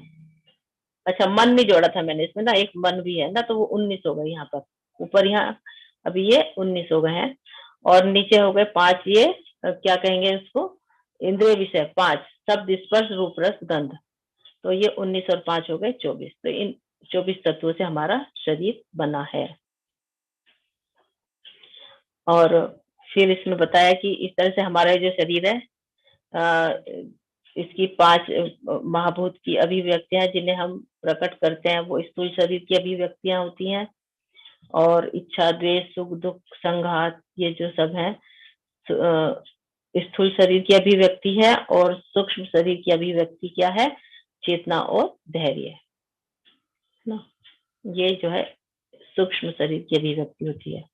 अच्छा, मन नहीं जोड़ा था मैंने इसमें ना, एक मन भी है ना, तो वो 19 हो गए यहाँ पर ऊपर, यहाँ अभी ये 19 हो गए हैं। और नीचे हो गए 5 ये क्या कहेंगे इसको? इंद्रिय विषय 5, शब्द, स्पर्श, रूप, रस, गंध। तो ये 19 और 5 हो गए 24। तो इन 24 तत्वों से हमारा शरीर बना है। और फिर इसमें बताया कि इस तरह से हमारा जो शरीर है इसकी 5 महाभूत की अभिव्यक्तियां जिन्हें हम प्रकट करते हैं वो स्थूल शरीर की अभिव्यक्तियां होती हैं। और इच्छा, द्वेष, सुख, दुख, संघात, ये जो सब है स्थूल शरीर की अभिव्यक्ति है। और सूक्ष्म शरीर की अभिव्यक्ति क्या है? चेतना और धैर्य ना। ये जो है सूक्ष्म शरीर की अभिव्यक्ति होती है।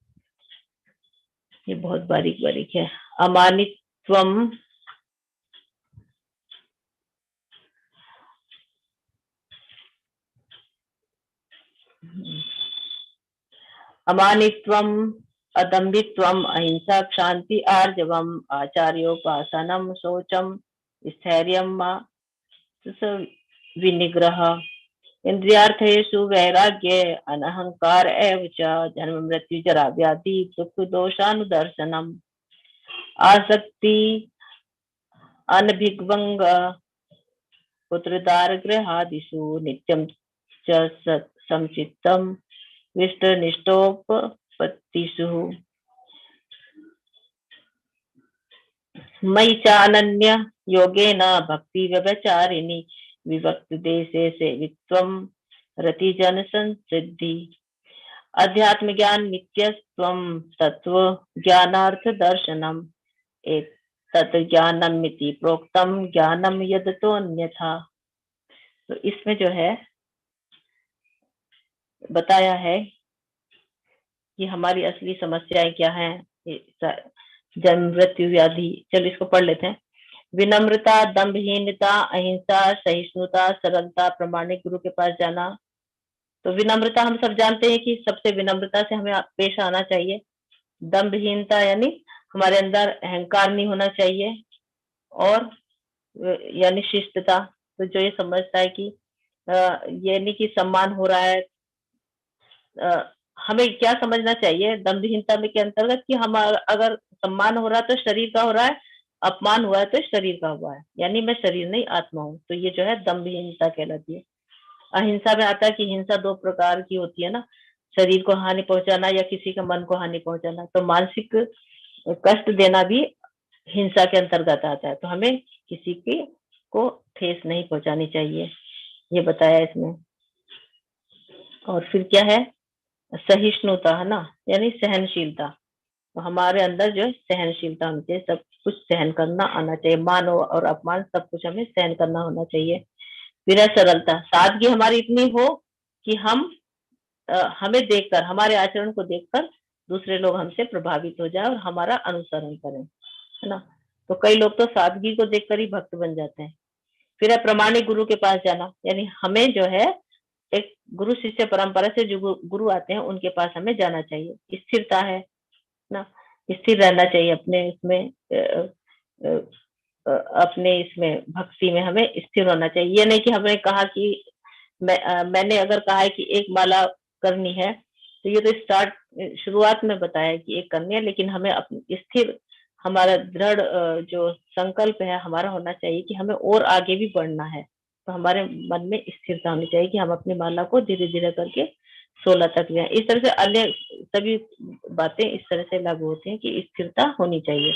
ये बहुत बारीक बारीक है। अमानित्वम, अमानित्वम, अदम्भित्वम, अहिंसा, क्षांति, आर्जवम, आचार्योपासनम, शौचम, स्थैर्यम, विनिग्रह, इंद्रियार्थेषु वैराग्य, अनहंकार एव च, जन्म मृत्यु जरा व्याधि दुख दोषानुदर्शनम, आसक्ति, अनभिग्वंग, पुत्रदारगृहादिषु नित्यं च समचित्तम, विष्टनिष्ठोपपत्तिषु, मयि चानन्य योगेन भक्ति व्यभिचारिणी, विभक्त देशे सेवित्वम, रति जन संसिद्धि, अध्यात्म ज्ञान नित्यत्वम, तत्व ज्ञानार्थ दर्शनम, एक तत् ज्ञानमिति प्रोक्तम, ज्ञानम यदतो अन्यथा। तो इसमें जो है बताया है कि हमारी असली समस्याएं क्या हैं। जन्म मृत्यु व्याधि। चलो इसको पढ़ लेते हैं। विनम्रता, दंभहीनता, अहिंसा, सहिष्णुता, सरलता, प्रमाणिक गुरु के पास जाना। तो विनम्रता हम सब जानते हैं कि सबसे विनम्रता से हमें पेश आना चाहिए। दंभहीनता यानी हमारे अंदर अहंकार नहीं होना चाहिए। और यानी शिष्टता, तो जो ये समझता है कि ये नहीं कि सम्मान हो रहा है, हमें क्या समझना चाहिए दंभहीनता में के अंतर्गत कि हम अगर सम्मान हो रहा है तो शरीर का हो रहा है, अपमान हुआ है तो शरीर का हुआ है, यानी मैं शरीर नहीं आत्मा हूँ। तो ये जो है दंभहीनता कहलाती है। अहिंसा में आता है कि हिंसा 2 प्रकार की होती है ना, शरीर को हानि पहुंचाना या किसी के मन को हानि पहुंचाना। तो मानसिक कष्ट देना भी हिंसा के अंतर्गत आता है। तो हमें किसी की को ठेस नहीं पहुंचानी चाहिए, ये बताया इसमें। और फिर क्या है? सहिष्णुता है ना, यानी सहनशीलता। तो हमारे अंदर जो है सहनशीलता होनी चाहिए, सब कुछ सहन करना आना चाहिए, मान और अपमान सब कुछ हमें सहन करना होना चाहिए। फिर है सरलता, सादगी हमारी इतनी हो कि हम हमें देखकर, हमारे आचरण को देखकर दूसरे लोग हमसे प्रभावित हो जाए और हमारा अनुसरण करें, है ना। तो कई लोग तो सादगी को देखकर ही भक्त बन जाते हैं। फिर है प्रमाणिक गुरु के पास जाना, यानी हमें जो है एक गुरु शिष्य परंपरा से जो गुरु आते हैं उनके पास हमें जाना चाहिए। स्थिरता है ना, स्थिर रहना चाहिए अपने इसमें, अपने इसमें भक्ति में हमें स्थिर होना चाहिए। ये नहीं कि हमने कहा कि मैंने अगर कहा है कि एक माला करनी है, तो ये तो शुरुआत में बताया कि एक करनी है, लेकिन हमें अपनी स्थिर, हमारा दृढ़ जो संकल्प है हमारा होना चाहिए कि हमें और आगे भी बढ़ना है। तो हमारे मन में स्थिरता होनी चाहिए कि हम अपनी माला को धीरे धीरे करके 16 तक जाए। इस तरह से अन्य सभी बातें इस तरह से लागू होती हैं कि स्थिरता होनी चाहिए।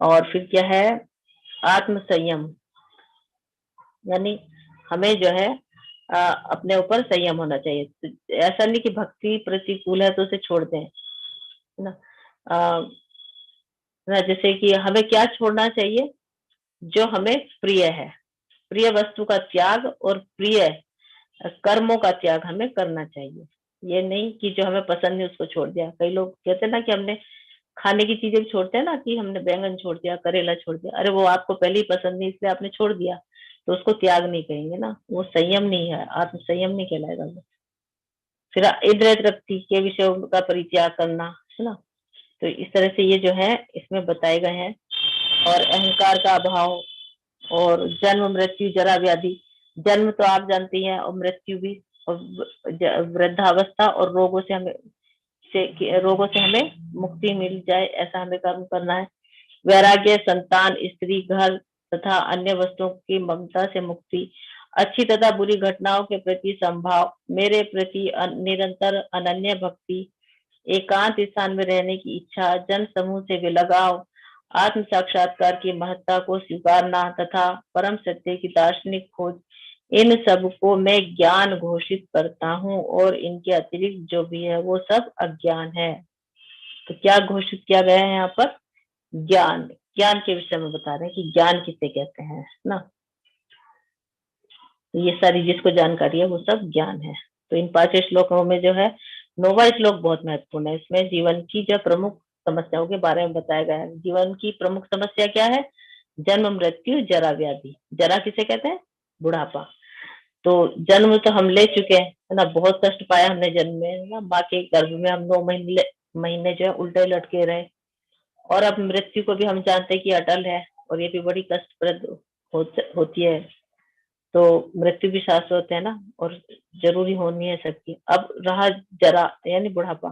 और फिर क्या है? आत्म संयम, यानी हमें जो है अपने ऊपर संयम होना चाहिए। तो ऐसा नहीं कि भक्ति प्रतिकूल है तो उसे छोड़ दें, है ना। जैसे कि हमें क्या छोड़ना चाहिए? जो हमें प्रिय है, प्रिय वस्तु का त्याग और प्रिय कर्मों का त्याग हमें करना चाहिए। ये नहीं कि जो हमें पसंद नहीं उसको छोड़ दिया। कई लोग कहते हैं ना कि हमने खाने की चीजें छोड़ते हैं ना, कि हमने बैंगन छोड़ दिया, करेला छोड़ दिया। अरे वो आपको पहले ही पसंद नहीं इसलिए आपने छोड़ दिया, तो उसको त्याग नहीं कहेंगे ना, वो संयम नहीं है, आत्म संयम नहीं कहलाएगा वो। फिर इंद्रिय तृप्ति के विषयों का परित्याग करना, है ना। तो इस तरह से ये जो है इसमें बताए गए हैं। और अहंकार का अभाव, और जन्म मृत्यु जरा व्याधि। जन्म तो आप जानती हैं, और मृत्यु भी, और वृद्धावस्था और रोगों से हमें मुक्ति मिल जाए, ऐसा हमें कर्म करना है। वैराग्य, संतान, स्त्री, घर तथा अन्य वस्तुओं की ममता से मुक्ति, अच्छी तथा बुरी घटनाओं के प्रति संभाव, मेरे प्रति निरंतर अनन्य भक्ति, एकांत स्थान में रहने की इच्छा, जन समूह से विलगाव, आत्म साक्षात्कार की महत्ता को स्वीकारना तथा परम सत्य की दार्शनिक खोज, इन सब को मैं ज्ञान घोषित करता हूँ और इनके अतिरिक्त जो भी है वो सब अज्ञान है। तो क्या घोषित किया गया है यहाँ पर? ज्ञान। ज्ञान के विषय में बता रहे हैं कि ज्ञान किसे कहते हैं ना। तो ये सारी जिसको जानकारी है वो सब ज्ञान है। तो इन 5 श्लोकों में जो है 9वां श्लोक बहुत महत्वपूर्ण है। इसमें जीवन की जो प्रमुख समस्याओं के बारे में बताया गया है। जीवन की प्रमुख समस्या क्या है? जन्म, मृत्यु, जरा, व्याधि। जरा किसे कहते हैं? बुढ़ापा। तो जन्म तो हम ले चुके हैं, है ना, बहुत कष्ट पाया हमने जन्म में, ना, माँ के गर्भ में हम 9 महीने जो है उल्टे लटके रहे। और अब मृत्यु को भी हम जानते हैं कि अटल है और ये भी बड़ी कष्टप्रद होती है। तो मृत्यु भी शाश्वत है ना, और जरूरी होनी है सबकी। अब रहा जरा यानी बुढ़ापा,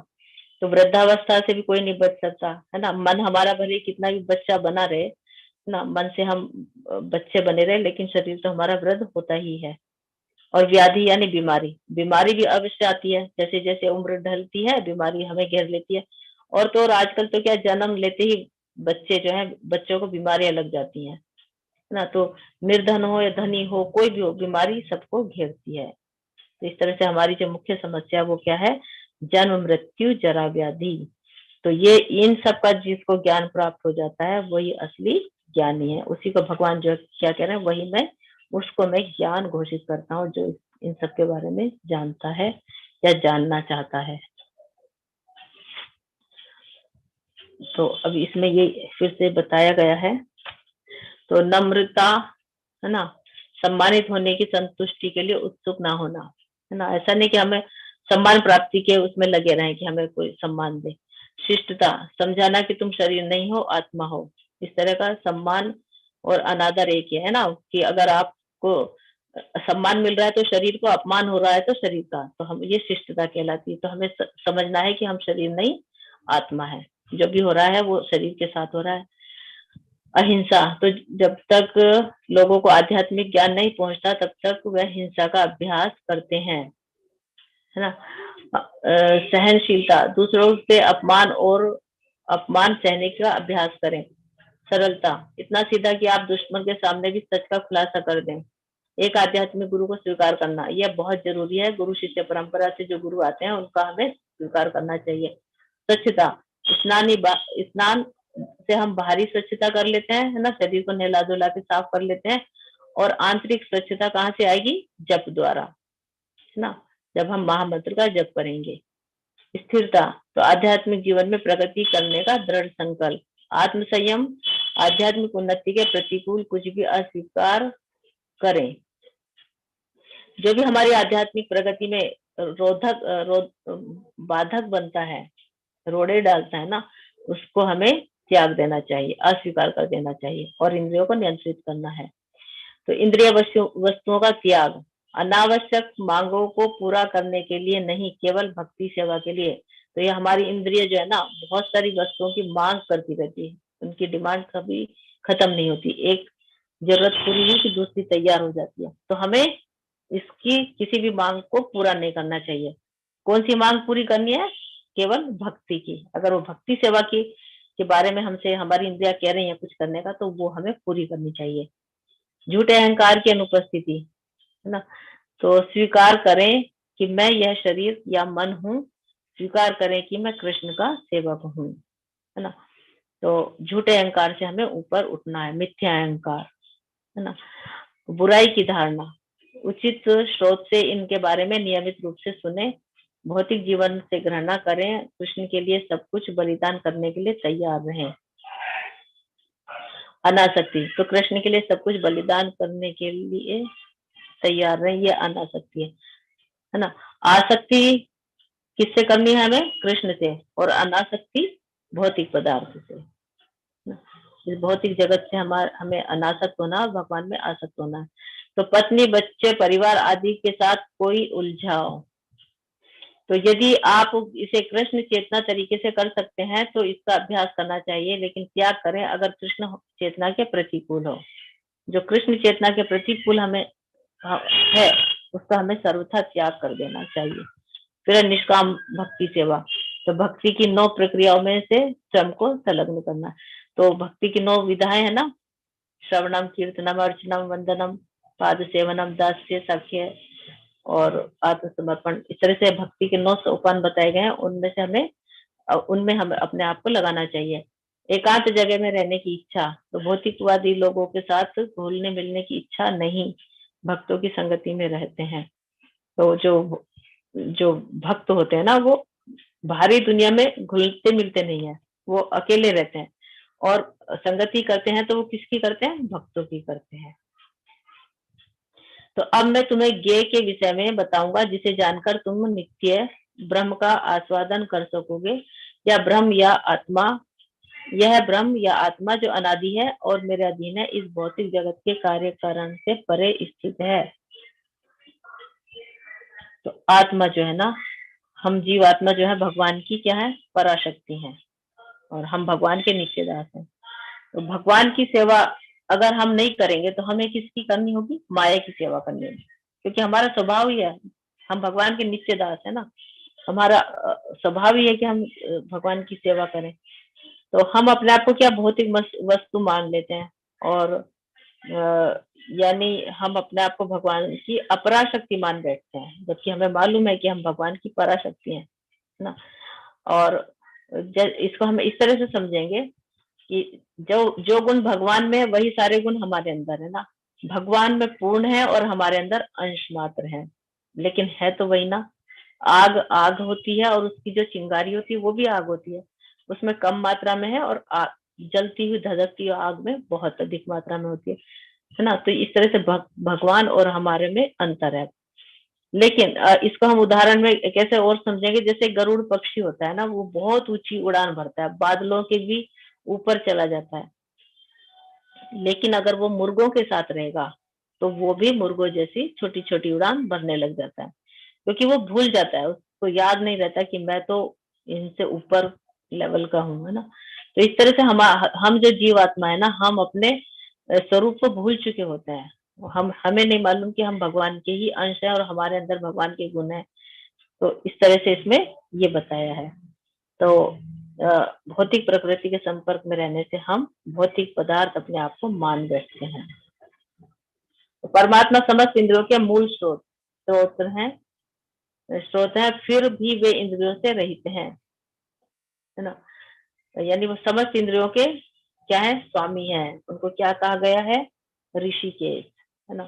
तो वृद्धावस्था से भी कोई नहीं बच सकता, है ना। मन हमारा भले कितना भी बच्चा बना रहे ना, मन से हम बच्चे बने रहे, लेकिन शरीर तो हमारा वृद्ध होता ही है। और व्याधि यानी बीमारी, बीमारी भी अवश्य आती है। जैसे जैसे उम्र ढलती है बीमारी हमें घेर लेती है। और तो और आजकल तो क्या, जन्म लेते ही बच्चे जो है, बच्चों को बीमारियां लग जाती हैं, है ना। तो निर्धन हो या धनी हो, कोई भी हो, बीमारी सबको घेरती है। तो इस तरह से हमारी जो मुख्य समस्या वो क्या है? जन्म, मृत्यु, जरा, व्याधि। तो ये इन सब का जिसको ज्ञान प्राप्त हो जाता है वही असली ज्ञानी है। उसी को भगवान जो क्या कह रहे हैं, वही मैं, उसको मैं ज्ञान घोषित करता हूँ, जो इन सब के बारे में जानता है या जानना चाहता है। तो अब इसमें ये फिर से बताया गया है। तो नम्रता, है ना, सम्मानित होने की संतुष्टि के लिए उत्सुक ना होना, है ना। ऐसा नहीं कि हमें सम्मान प्राप्ति के उसमें लगे रहें कि हमें कोई सम्मान दे। शिष्टता, समझाना कि तुम शरीर नहीं हो, आत्मा हो। इस तरह का सम्मान और अनादर एक ही है ना, कि अगर आपको सम्मान मिल रहा है तो शरीर को, अपमान हो रहा है तो शरीर का, तो हम, ये शिष्टता कहलाती है। तो हमें समझना है कि हम शरीर नहीं, आत्मा है। जो भी हो रहा है वो शरीर के साथ हो रहा है। अहिंसा, तो जब तक लोगों को आध्यात्मिक ज्ञान नहीं पहुंचता तब तक वह हिंसा का अभ्यास करते हैं, है ना। सहनशीलता, दूसरों से अपमान सहने का अभ्यास करें। सरलता, इतना सीधा कि आप दुश्मन के सामने भी सच का खुलासा कर दें। एक आध्यात्मिक गुरु को स्वीकार करना, यह बहुत जरूरी है। गुरु शिष्य परंपरा से जो गुरु आते हैं उनका हमें स्वीकार करना चाहिए। स्वच्छता, स्नान से हम बाहरी स्वच्छता कर लेते हैं, है ना, शरीर को नहला धुला के साफ कर लेते हैं। और आंतरिक स्वच्छता कहाँ से आएगी? जप द्वारा, है ना, जब हम महामंत्र का जप करेंगे। स्थिरता, तो आध्यात्मिक जीवन में प्रगति करने का दृढ़ संकल्प। आत्म संयम, आध्यात्मिक उन्नति के प्रतिकूल कुछ भी अस्वीकार करें। जो भी हमारी आध्यात्मिक प्रगति में बाधक बनता है, रोड़े डालता है ना, उसको हमें त्याग देना चाहिए, अस्वीकार कर देना चाहिए, और इंद्रियों को नियंत्रित करना है। तो इंद्रिय वस्तुओं का त्याग, अनावश्यक मांगों को पूरा करने के लिए नहीं, केवल भक्ति सेवा के लिए। तो ये हमारी इंद्रिय जो है ना, बहुत सारी वस्तुओं की मांग करती रहती है, उनकी डिमांड कभी खत्म नहीं होती। एक जरूरत पूरी हुई कि दूसरी तैयार हो जाती है। तो हमें इसकी किसी भी मांग को पूरा नहीं करना चाहिए। कौन सी मांग पूरी करनी है? केवल भक्ति की। अगर वो भक्ति सेवा की के बारे में हमसे हमारी इंद्रिया कह रही है कुछ करने का, तो वो हमें पूरी करनी चाहिए। झूठे अहंकार की अनुपस्थिति, है ना। तो स्वीकार करें कि मैं यह शरीर या मन हूँ, स्वीकार करें कि मैं कृष्ण का सेवक हूँ, है ना। तो झूठे अहंकार से हमें ऊपर उठना है, मिथ्या अहंकार, है ना। बुराई की धारणा, उचित स्रोत से इनके बारे में नियमित रूप से सुने। भौतिक जीवन से घृणा करें, कृष्ण के लिए सब कुछ बलिदान करने के लिए तैयार रहें। अनासक्ति, तो कृष्ण के लिए सब कुछ बलिदान करने के लिए तैयार रहें, ये अनासक्ति है ना। आसक्ति किससे करनी है? हमें कृष्ण से। और अनासक्ति भौतिक पदार्थ से, इस भौतिक जगत से हमें अनासक्त होना, भगवान में आसक्त होना है। तो पत्नी, बच्चे, परिवार आदि के साथ कोई उलझाओ, तो यदि आप इसे कृष्ण चेतना तरीके से कर सकते हैं तो इसका अभ्यास करना चाहिए। लेकिन त्याग करें अगर कृष्ण चेतना के प्रतिकूल हो। जो कृष्ण चेतना के प्रतिकूल हमें है, उसका हमें सर्वथा त्याग कर देना चाहिए। फिर निष्काम भक्ति सेवा, तो भक्ति की 9 प्रक्रियाओं में से स्वयं को संलग्न करना। तो भक्ति की 9 विधाएं है ना, श्रवणम, कीर्तनम, अर्चनम, वंदनम, पाद सेवनम, दास्य, सख्य और आत्मसमर्पण। इस तरह से भक्ति के 9 सोपान बताए गए हैं। उनमें हम अपने आप को लगाना चाहिए। एकांत जगह में रहने की इच्छा, तो भौतिकवादी लोगों के साथ घुलने मिलने की इच्छा नहीं, भक्तों की संगति में रहते हैं। तो जो जो भक्त होते हैं ना, वो बाहरी दुनिया में घुलते मिलते नहीं है, वो अकेले रहते हैं। और संगति करते हैं तो वो किसकी करते हैं? भक्तों की करते हैं। तो अब मैं तुम्हें ज्ञेय के विषय में बताऊंगा, जिसे जानकर तुम नित्य ब्रह्म का आस्वादन कर सकोगे। या ब्रह्म या आत्मा, यह ब्रह्म या आत्मा जो अनादि है और मेरे अधीन है, इस भौतिक जगत के कार्य कारण से परे स्थित है। तो आत्मा जो है ना, हम जीव आत्मा जो है भगवान की क्या है? पराशक्ति है, और हम भगवान के नित्य दास हैं। तो भगवान की सेवा अगर हम नहीं करेंगे तो हमें किसकी करनी होगी? माया की सेवा करनी होगी, क्योंकि हमारा स्वभाव ही है, हम भगवान के नित्य दास है ना, हमारा स्वभाव ही है कि हम भगवान की सेवा करें। तो हम अपने आप को क्या भौतिक वस्तु मान लेते हैं, और यानी हम अपने आप को भगवान की अपराशक्ति मान बैठते हैं, जबकि हमें मालूम है कि हम भगवान की पराशक्ति हैं ना। और इसको हम इस तरह से समझेंगे कि जो गुण भगवान में है वही सारे गुण हमारे अंदर है ना। भगवान में पूर्ण है और हमारे अंदर अंश मात्र है, लेकिन है तो वही ना। आग आग होती है और उसकी जो चिंगारी होती है वो भी आग होती है, उसमें कम मात्रा में है, और जलती हुई धधकती हुई आग में बहुत अधिक मात्रा में होती है ना। तो इस तरह से भगवान और हमारे में अंतर है। लेकिन इसको हम उदाहरण में कैसे और समझेंगे? जैसे गरुड़ पक्षी होता है ना, वो बहुत ऊंची उड़ान भरता है, बादलों के भी ऊपर चला जाता है, लेकिन अगर वो मुर्गों के साथ रहेगा तो वो भी मुर्गों जैसी छोटी छोटी उड़ान भरने लग जाता है, क्योंकि वो भूल जाता है, उसको याद नहीं रहता कि मैं तो इनसे ऊपर लेवल का हूँ, है ना। तो इस तरह से हम जो जीवात्मा है ना, हम अपने स्वरूप को भूल चुके होते हैं। हमें नहीं मालूम कि हम भगवान के ही अंश हैं और हमारे अंदर भगवान के गुण हैं। तो इस तरह से इसमें ये बताया है। तो भौतिक प्रकृति के संपर्क में रहने से हम भौतिक पदार्थ अपने आप को मान बैठते हैं। तो परमात्मा समस्त इंद्रियों के मूल स्रोत है, फिर भी वे इंद्रियों से रहित हैं, है ना। यानी वो समस्त इंद्रियों के क्या है? स्वामी है। उनको क्या कहा गया है? ऋषिकेश, है ना,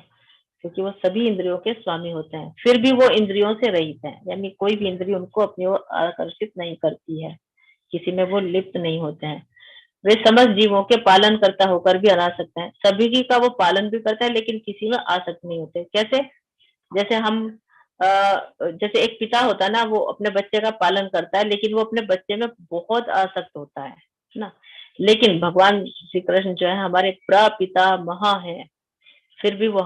क्योंकि वो सभी इंद्रियों के स्वामी होते हैं, फिर भी वो इंद्रियों से रहित हैं, यानी कोई भी इंद्रिय उनको अपनी ओर आकर्षित नहीं करती है, किसी में वो लिप्त नहीं होते हैं। वे समस्त जीवों के पालन करता होकर भी अनासक्त हैं। सभी की का वो पालन भी करता है, लेकिन किसी में आसक्त नहीं होते। कैसे? जैसे जैसे एक पिता होता है ना, वो अपने बच्चे का पालन करता है, लेकिन वो अपने बच्चे में बहुत आसक्त होता है ना। लेकिन भगवान श्री कृष्ण जो है हमारे प्रपिता महा है, फिर भी वो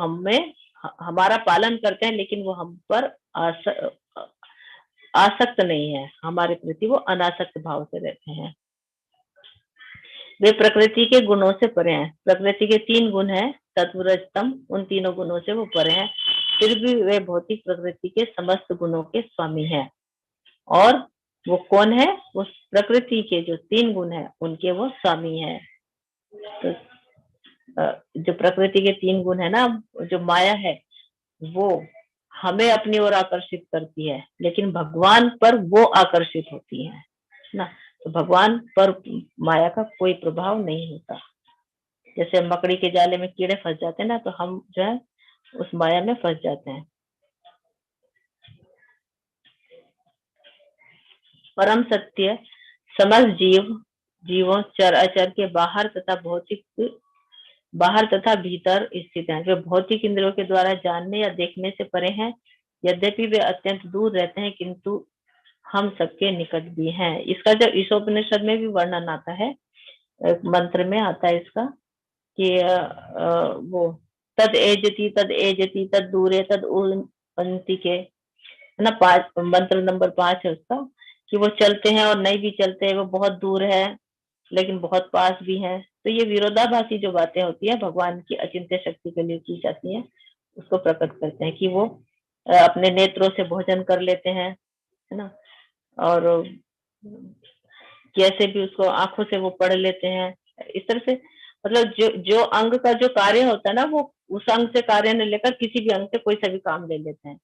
हमारा पालन करते हैं, लेकिन वो हम पर आसक्त नहीं है, हमारे प्रति वो अनासक्त भाव से रहते हैं। वे प्रकृति के गुणों से परे हैं। प्रकृति के 3 गुण हैं, सत्व रज तम, उन तीनों गुणों से वो परे हैं, फिर भी वे भौतिक प्रकृति के समस्त गुणों के स्वामी हैं। और वो कौन है? वो प्रकृति के जो 3 गुण हैं उनके वो स्वामी हैं। तो जो प्रकृति के 3 गुण है ना, जो माया है, वो हमें अपनी ओर आकर्षित करती है, लेकिन भगवान पर वो आकर्षित होती है ना। तो भगवान पर माया का कोई प्रभाव नहीं होता। जैसे मकड़ी के जाले में कीड़े फंस जाते हैं ना, तो हम जो है उस माया में फंस जाते हैं। परम सत्य समस्त जीवों चर अचर के बाहर तथा भीतर स्थित हैं। वे भौतिक इंद्रियों के द्वारा जानने या देखने से परे हैं। यद्यपि वे अत्यंत दूर रहते हैं, किंतु हम सबके निकट भी हैं। इसका जो ईशोपनिषद में भी वर्णन आता है, एक मंत्र में आता है इसका कि वो तद एजति तद दूरे तद उन्ति के, है ना। मंत्र नंबर 5 है उसका, कि वो चलते हैं और नहीं भी चलते, वो बहुत दूर है लेकिन बहुत पास भी है। तो ये विरोधाभासी जो बातें होती है भगवान की अचिंत्य शक्ति के लिए की जाती है, उसको प्रकट करते हैं कि वो अपने नेत्रों से भोजन कर लेते हैं, है ना, और कैसे भी उसको आंखों से वो पढ़ लेते हैं, इस तरह से मतलब जो जो अंग का जो कार्य होता है ना, वो उस अंग से कार्य न लेकर किसी भी अंग से कोई सा भी काम ले लेते हैं।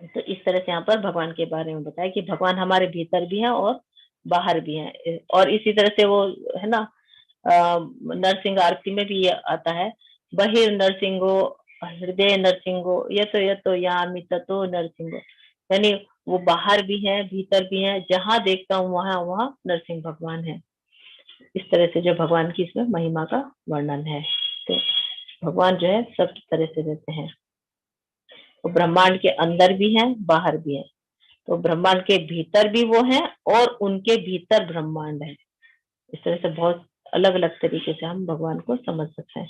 तो इस तरह से यहाँ पर भगवान के बारे में बताया कि भगवान हमारे भीतर भी है और बाहर भी है। और इसी तरह से वो है ना, नरसिंह आरती में भी ये आता है, बहिर नरसिंहो हृदय नरसिंहो यतो यामि ततो नरसिंहो, यानी वो बाहर भी है भीतर भी है, जहां देखता हूँ वहां वहां नरसिंह भगवान है। इस तरह से जो भगवान की इसमें महिमा का वर्णन है। तो भगवान जो है सब तरह से रहते हैं। तो ब्रह्मांड के अंदर भी है बाहर भी है, तो ब्रह्मांड के भीतर भी वो है और उनके भीतर ब्रह्मांड है। इस तरह से बहुत अलग अलग तरीके से हम भगवान को समझ सकते हैं।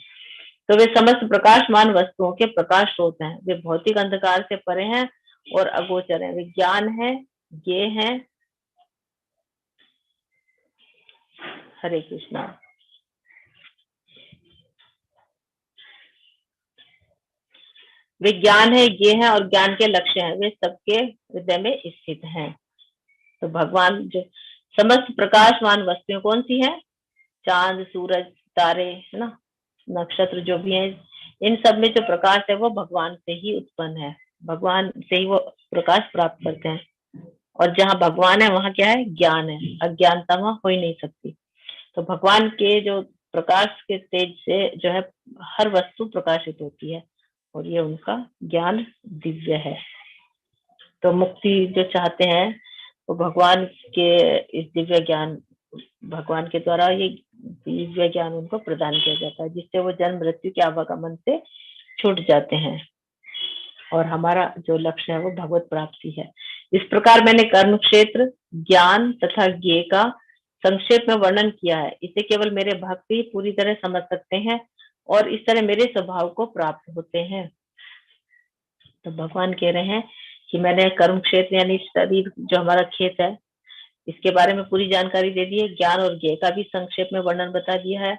तो वे समस्त प्रकाशमान वस्तुओं के प्रकाश स्रोत हैं, वे भौतिक अंधकार से परे हैं और अगोचर है, वे ज्ञान है, ये है। हरे कृष्णा। वे ज्ञान है, ये है और ज्ञान के लक्ष्य हैं, वे सबके हृदय में स्थित हैं। तो भगवान जो समस्त प्रकाशमान वस्तुएं कौन सी है, चांद सूरज तारे है ना, नक्षत्र जो भी है, इन सब में जो प्रकाश है वो भगवान से ही उत्पन्न है, भगवान से ही वो प्रकाश प्राप्त करते हैं। और जहाँ भगवान है वहां क्या है, ज्ञान है, अज्ञानता वहां हो ही नहीं सकती। तो भगवान के जो प्रकाश के तेज से जो है हर वस्तु प्रकाशित होती है और ये उनका ज्ञान दिव्य है। तो मुक्ति जो चाहते हैं वो भगवान के इस दिव्य ज्ञान, भगवान के द्वारा ये दिव्य ज्ञान उनको प्रदान किया जाता है, जिससे वो जन्म मृत्यु के आवागमन से छूट जाते हैं और हमारा जो लक्ष्य है वो भगवत प्राप्ति है। इस प्रकार मैंने कर्म क्षेत्र, ज्ञान तथा ज्ञेय का संक्षेप में वर्णन किया है, इसे केवल मेरे भक्त ही पूरी तरह समझ सकते हैं और इस तरह मेरे स्वभाव को प्राप्त होते हैं। तो भगवान कह रहे हैं कि मैंने कर्म क्षेत्र यानी शरीर जो हमारा खेत है इसके बारे में पूरी जानकारी दे दी है, ज्ञान और ज्ञेय का भी संक्षेप में वर्णन बता दिया है।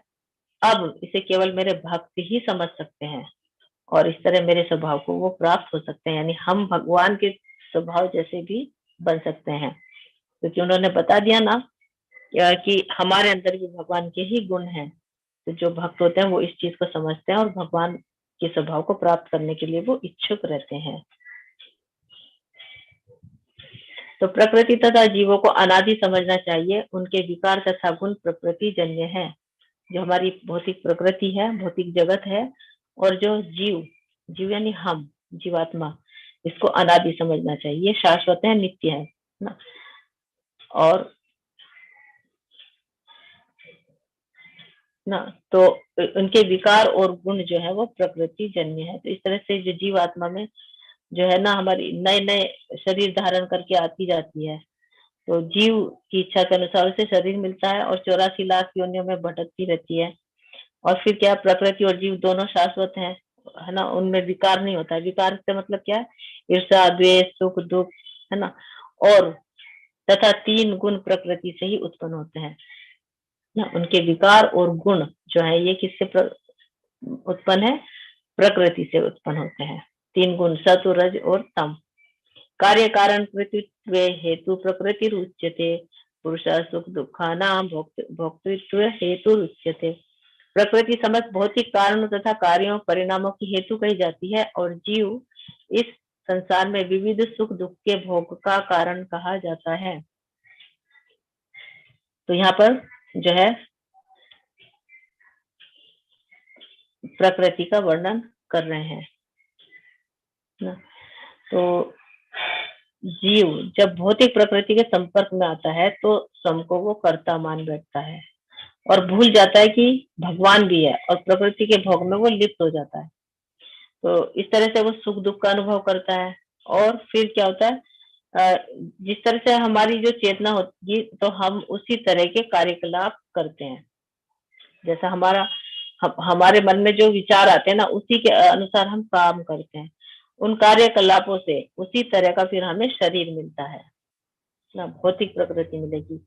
अब इसे केवल मेरे भक्त ही समझ सकते हैं और इस तरह मेरे स्वभाव को वो प्राप्त हो सकते हैं, यानी हम भगवान के स्वभाव जैसे भी बन सकते हैं, क्योंकि उन्होंने बता दिया ना कि हमारे अंदर भी भगवान के ही गुण हैं। तो जो भक्त होते हैं वो इस चीज को समझते हैं और भगवान के स्वभाव को प्राप्त करने के लिए वो इच्छुक रहते हैं। तो प्रकृति तथा जीवों को अनादि समझना चाहिए, उनके विकार तथा गुण प्रकृति जन्य है। जो हमारी भौतिक प्रकृति है, भौतिक जगत है, और जो जीव, जीव यानी हम जीवात्मा, इसको अनादि समझना चाहिए, ये शाश्वत है, नित्य है ना। और ना तो उनके विकार और गुण जो है वो प्रकृति जन्य है। तो इस तरह से जो जीवात्मा में जो है ना हमारी नए नए शरीर धारण करके आती जाती है, तो जीव की इच्छा के अनुसार उसे शरीर मिलता है और 84 लाख योनियों में भटकती रहती है। और फिर क्या, प्रकृति और जीव दोनों शाश्वत है ना, उनमें विकार नहीं होता है। विकार से मतलब क्या है, ईर्षा द्वेष सुख दुख है ना, और तथा 3 गुण प्रकृति से ही उत्पन्न होते हैं ना। उनके विकार और गुण जो है ये किससे उत्पन्न है, प्रकृति से उत्पन्न होते हैं। 3 गुण सत्व रज और तम। कार्य कारण कृतित्व हेतु प्रकृति रुच्यते, पुरुष सुख दुखानां भोक्तृत्व हेतु रुच्यते। प्रकृति समस्त भौतिक कारणों तथा कार्यों परिणामों की हेतु कही जाती है और जीव इस संसार में विविध सुख दुख के भोग का कारण कहा जाता है। तो यहाँ पर जो है प्रकृति का वर्णन कर रहे हैं ना। तो जीव जब भौतिक प्रकृति के संपर्क में आता है तो स्वयं को वो कर्ता मान बैठता है और भूल जाता है कि भगवान भी है और प्रकृति के भोग में वो लिप्त हो जाता है। तो इस तरह से वो सुख दुख का अनुभव करता है। और फिर क्या होता है, जिस तरह से हमारी जो चेतना होती है तो हम उसी तरह के कार्यकलाप करते हैं। जैसा हमारे मन में जो विचार आते हैं ना उसी के अनुसार हम काम करते हैं। उन कार्यकलापों से उसी तरह का फिर हमें शरीर मिलता है ना, भौतिक प्रकृति मिलेगी।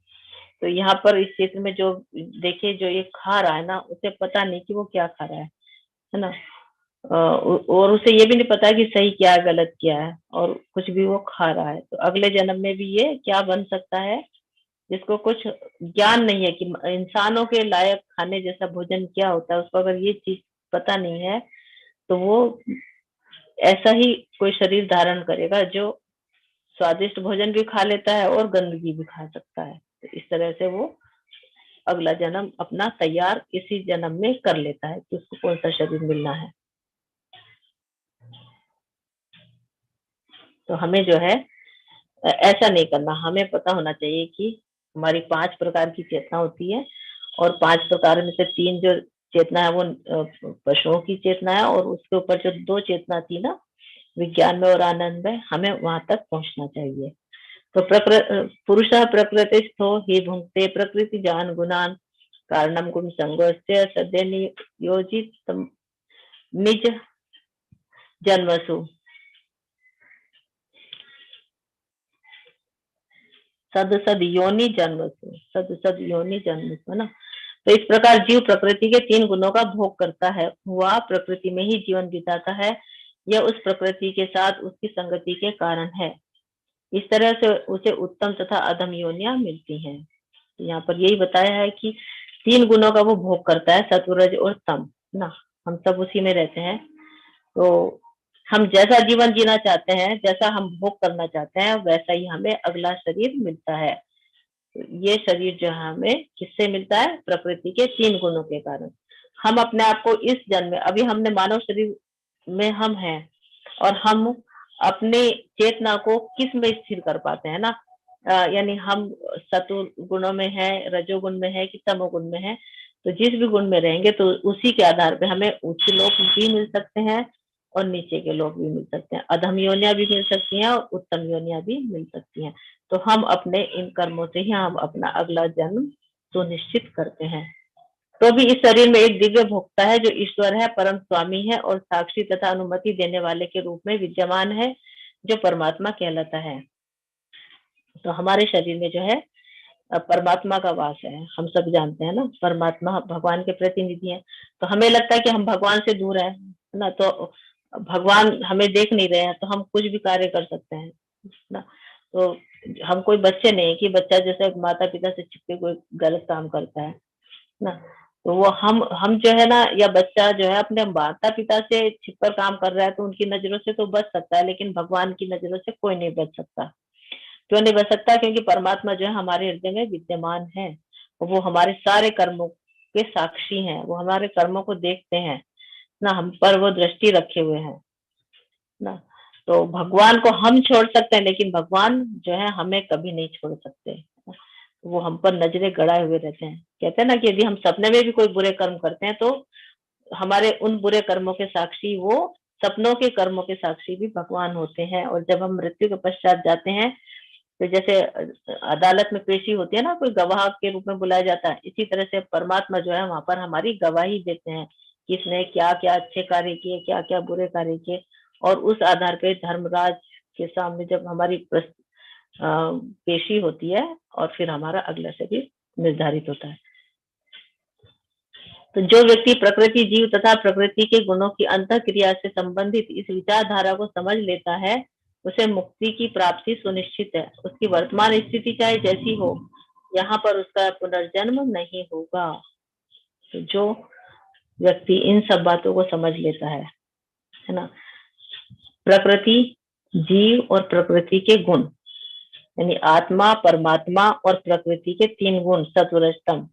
तो यहाँ पर इस क्षेत्र में जो देखिए जो ये खा रहा है ना, उसे पता नहीं कि वो क्या खा रहा है ना, और उसे ये भी नहीं पता कि सही क्या है गलत क्या है, और कुछ भी वो खा रहा है। तो अगले जन्म में भी ये क्या बन सकता है, जिसको कुछ ज्ञान नहीं है कि इंसानों के लायक खाने जैसा भोजन क्या होता है, उसको अगर ये चीज पता नहीं है तो वो ऐसा ही कोई शरीर धारण करेगा जो स्वादिष्ट भोजन भी खा लेता है और गंदगी भी खा सकता है। तो इस तरह से वो अगला जन्म अपना तैयार इसी जन्म में कर लेता है कि उसको कौन सा शरीर मिलना है। तो हमें जो है ऐसा नहीं करना, हमें पता होना चाहिए कि हमारी 5 प्रकार की चेतना होती है और 5 प्रकार में से 3 जो चेतना है वो पशुओं की चेतना है, और उसके ऊपर जो 2 चेतना थी ना, विज्ञान में और आनंद में, हमें वहां तक पहुंचना चाहिए। तो पुरुषः प्रकृतिस्थो हि भुंक्ते प्रकृति जान गुणान कारणम गुण संगोस्य सद्य नियोजित निज जन्मसु सद सद योनि जन्मसु, सद सद योनि जन्मसु, है ना। तो इस प्रकार जीव प्रकृति के 3 गुणों का भोग करता है, वह प्रकृति में ही जीवन बिताता है, यह उस प्रकृति के साथ उसकी संगति के कारण है। इस तरह से उसे उत्तम तथा अधम योनियां मिलती हैं। तो यहाँ पर यही बताया है कि 3 गुणों का वो भोग करता है, सत्वरज और तम ना, हम सब उसी में रहते हैं। तो हम जैसा जीवन जीना चाहते हैं, जैसा हम भोग करना चाहते हैं, वैसा ही हमें अगला शरीर मिलता है। ये शरीर जो है हमें किससे मिलता है? प्रकृति के 3 गुणों के कारण। हम अपने आप को इस जन्म में, अभी हमने मानव शरीर में हम हैं, और हम अपने चेतना को किस में स्थिर कर पाते हैं ना, यानी हम सत्व गुणों में है, रजोगुण में है कि तमोगुण में है। तो जिस भी गुण में रहेंगे तो उसी के आधार पे हमें उच्च लोक भी मिल सकते हैं और नीचे के लोग भी मिल सकते हैं, अधम योनियां भी मिल सकती हैं और उत्तम योनियां भी मिल सकती हैं। तो हम अपने इन कर्मों से ही हम अपना अगला जन्म सुनिश्चित करते हैं। तो भी इस शरीर में एक दिव्य भोक्ता है जो ईश्वर है, परम स्वामी है और साक्षी तथा अनुमति देने वाले के रूप में विद्यमान है, जो परमात्मा कहलाता है। तो हमारे शरीर में जो है परमात्मा का वास है, हम सब जानते हैं ना, परमात्मा भगवान के प्रतिनिधि हैं। तो हमें लगता है कि हम भगवान से दूर है ना, तो भगवान हमें देख नहीं रहे हैं तो हम कुछ भी कार्य कर सकते हैं ना। तो हम कोई बच्चे नहीं कि बच्चा जैसे माता पिता से छिप के कोई गलत काम करता है ना। तो वो हम जो है ना, या बच्चा जो है अपने माता पिता से छिपकर काम कर रहा है तो उनकी नजरों से तो बच सकता है, लेकिन भगवान की नजरों से कोई नहीं बच सकता। क्यों नहीं बच सकता? क्योंकि परमात्मा जो है हमारे हृदय में विद्यमान है, वो हमारे सारे कर्मों के साक्षी हैं, वो हमारे कर्मों को देखते हैं ना, हम पर वो दृष्टि रखे हुए हैं ना। तो भगवान को हम छोड़ सकते हैं, लेकिन भगवान जो है हमें कभी नहीं छोड़ सकते, वो हम पर नजरें गड़ाए हुए रहते हैं। कहते हैं ना कि यदि हम सपने में भी कोई बुरे कर्म करते हैं तो हमारे उन बुरे कर्मों के साक्षी वो सपनों के कर्मों के साक्षी भी भगवान होते हैं। और जब हम मृत्यु के पश्चात जाते हैं तो जैसे अदालत में पेशी होती है ना, कोई गवाह के रूप में बुलाया जाता है, इसी तरह से परमात्मा जो है वहां पर हमारी गवाही देते हैं कि इसने क्या क्या अच्छे कार्य किए, क्या क्या बुरे कार्य किए। और उस आधार पर धर्मराज के सामने जब हमारी पेशी होती है और फिर हमारा अगला शरीर निर्धारित होता है। तो जो व्यक्ति प्रकृति जीव तथा प्रकृति के गुणों की अंत क्रिया से संबंधित इस विचारधारा को समझ लेता है, उसे मुक्ति की प्राप्ति सुनिश्चित है। उसकी वर्तमान स्थिति चाहे जैसी हो, यहाँ पर उसका पुनर्जन्म नहीं होगा। तो जो व्यक्ति इन सब बातों को समझ लेता है ना, प्रकृति, जीव और प्रकृति के गुण, यानी आत्मा, परमात्मा और प्रकृति के 3 गुण सत्वरजतम,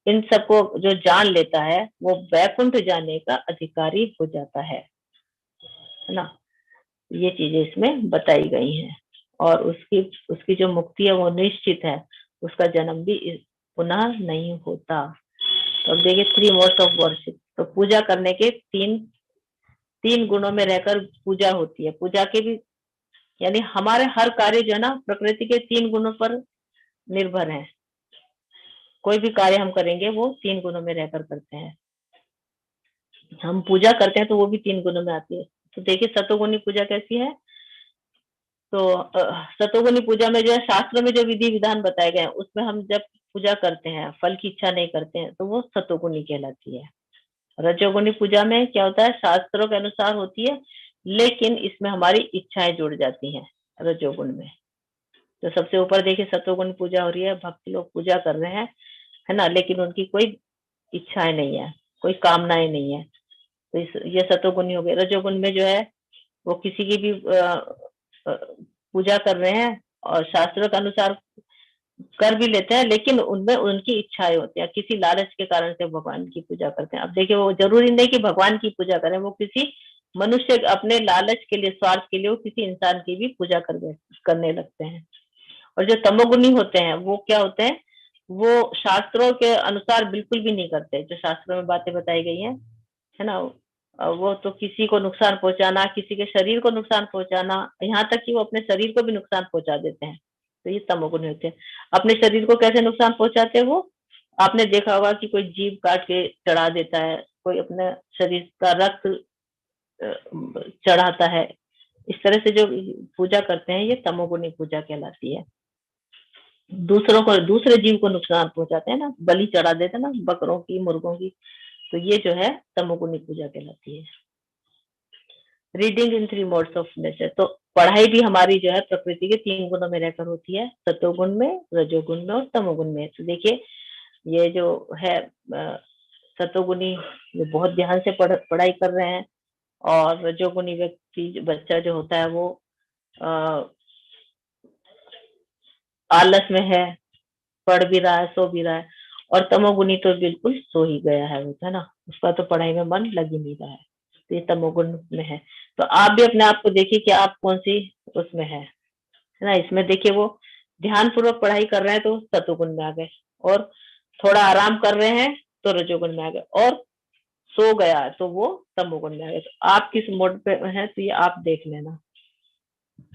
इन सबको जो जान लेता है वो वैकुंठ जाने का अधिकारी हो जाता है ना। ये चीजें इसमें बताई गई हैं। और उसकी उसकी जो मुक्ति है वो निश्चित है, उसका जन्म भी पुनः नहीं होता। तो अब देखिए 3 मोड्स ऑफ वर्शिप। तो पूजा करने के तीन गुणों में रहकर पूजा होती है। पूजा के भी यानी हमारे हर कार्य जो है ना प्रकृति के 3 गुणों पर निर्भर है। कोई भी कार्य हम करेंगे वो 3 गुणों में रहकर करते हैं। हम पूजा करते हैं तो वो भी 3 गुणों में आती है। तो देखिए सतोगुणी पूजा कैसी है। तो सतोगुणी पूजा में जो है शास्त्र में जो विधि विधान बताए गए हैं उसमें हम जब पूजा करते हैं फल की इच्छा नहीं करते हैं तो वो सतोगुणी कहलाती है। रजोगुणी पूजा में क्या होता है, शास्त्रों के अनुसार होती है लेकिन इसमें हमारी इच्छाएं जुड़ जाती हैं रजोगुण में तो सबसे ऊपर देखिए सतोगुण पूजा हो रही है, भक्त लोग पूजा कर रहे हैं, है ना, लेकिन उनकी कोई इच्छाएं नहीं है, कोई कामनाएं नहीं है। तो ये सतोगुणी हो गए। रजोगुण में जो है वो किसी की भी पूजा कर रहे हैं और शास्त्रों के अनुसार कर भी लेते हैं, लेकिन उनमें उनकी इच्छाएं होती हैं, किसी लालच के कारण से भगवान की पूजा करते हैं। अब देखिए वो जरूरी नहीं कि भगवान की पूजा करें, वो किसी मनुष्य अपने लालच के लिए, स्वार्थ के लिए वो किसी इंसान की भी पूजा करने लगते हैं। और जो तमोगुणी होते हैं वो क्या होते हैं, वो शास्त्रों के अनुसार बिल्कुल भी नहीं करते, जो शास्त्रों में बातें बताई गई हैं, है ना। वो तो किसी को नुकसान पहुंचाना, किसी के शरीर को नुकसान पहुंचाना, यहाँ तक कि वो अपने शरीर को भी नुकसान पहुंचा देते हैं। तो ये तमोगुणी होते हैं। अपने शरीर को कैसे नुकसान पहुंचाते हैं वो, आपने देखा होगा कि कोई जीभ काट के चढ़ा देता है, कोई अपने शरीर का रक्त चढ़ाता है। इस तरह से जो पूजा करते हैं ये तमोगुणी पूजा कहलाती है। दूसरों को, दूसरे जीव को नुकसान पहुंचाते हैं ना, बलि चढ़ा देते हैं ना बकरों की, मुर्गों की, तो ये जो है तमोगुणी पूजा कहलाती है। Reading in 3 modes of nature, तो पढ़ाई भी हमारी जो है प्रकृति के 3 गुणों में रहकर होती है, सतोगुण में, रजोगुण में और तमोगुण में। तो देखिए ये जो है सतोगुणी जो बहुत ध्यान से पढ़ाई कर रहे हैं, और रजोगुणी व्यक्ति, बच्चा जो होता है वो आलस में है, पढ़ भी रहा है, सो भी रहा है। और तमोगुणी तो बिल्कुल सो ही गया है, वो है ना, उसका तो पढ़ाई में मन लग ही नहीं रहा है, तो ये तमोगुण में है। तो आप भी अपने आप को देखिए कि आप कौन सी उसमें है ना। इसमें देखिए वो ध्यान पूर्वक पढ़ाई कर रहे हैं तो सतोगुण में आ गए, और थोड़ा आराम कर रहे हैं तो रजोगुण में आ गए, और सो गया तो वो तमोगुण में आ गए। तो आप किस मोड पे हैं तो ये आप देख लेना।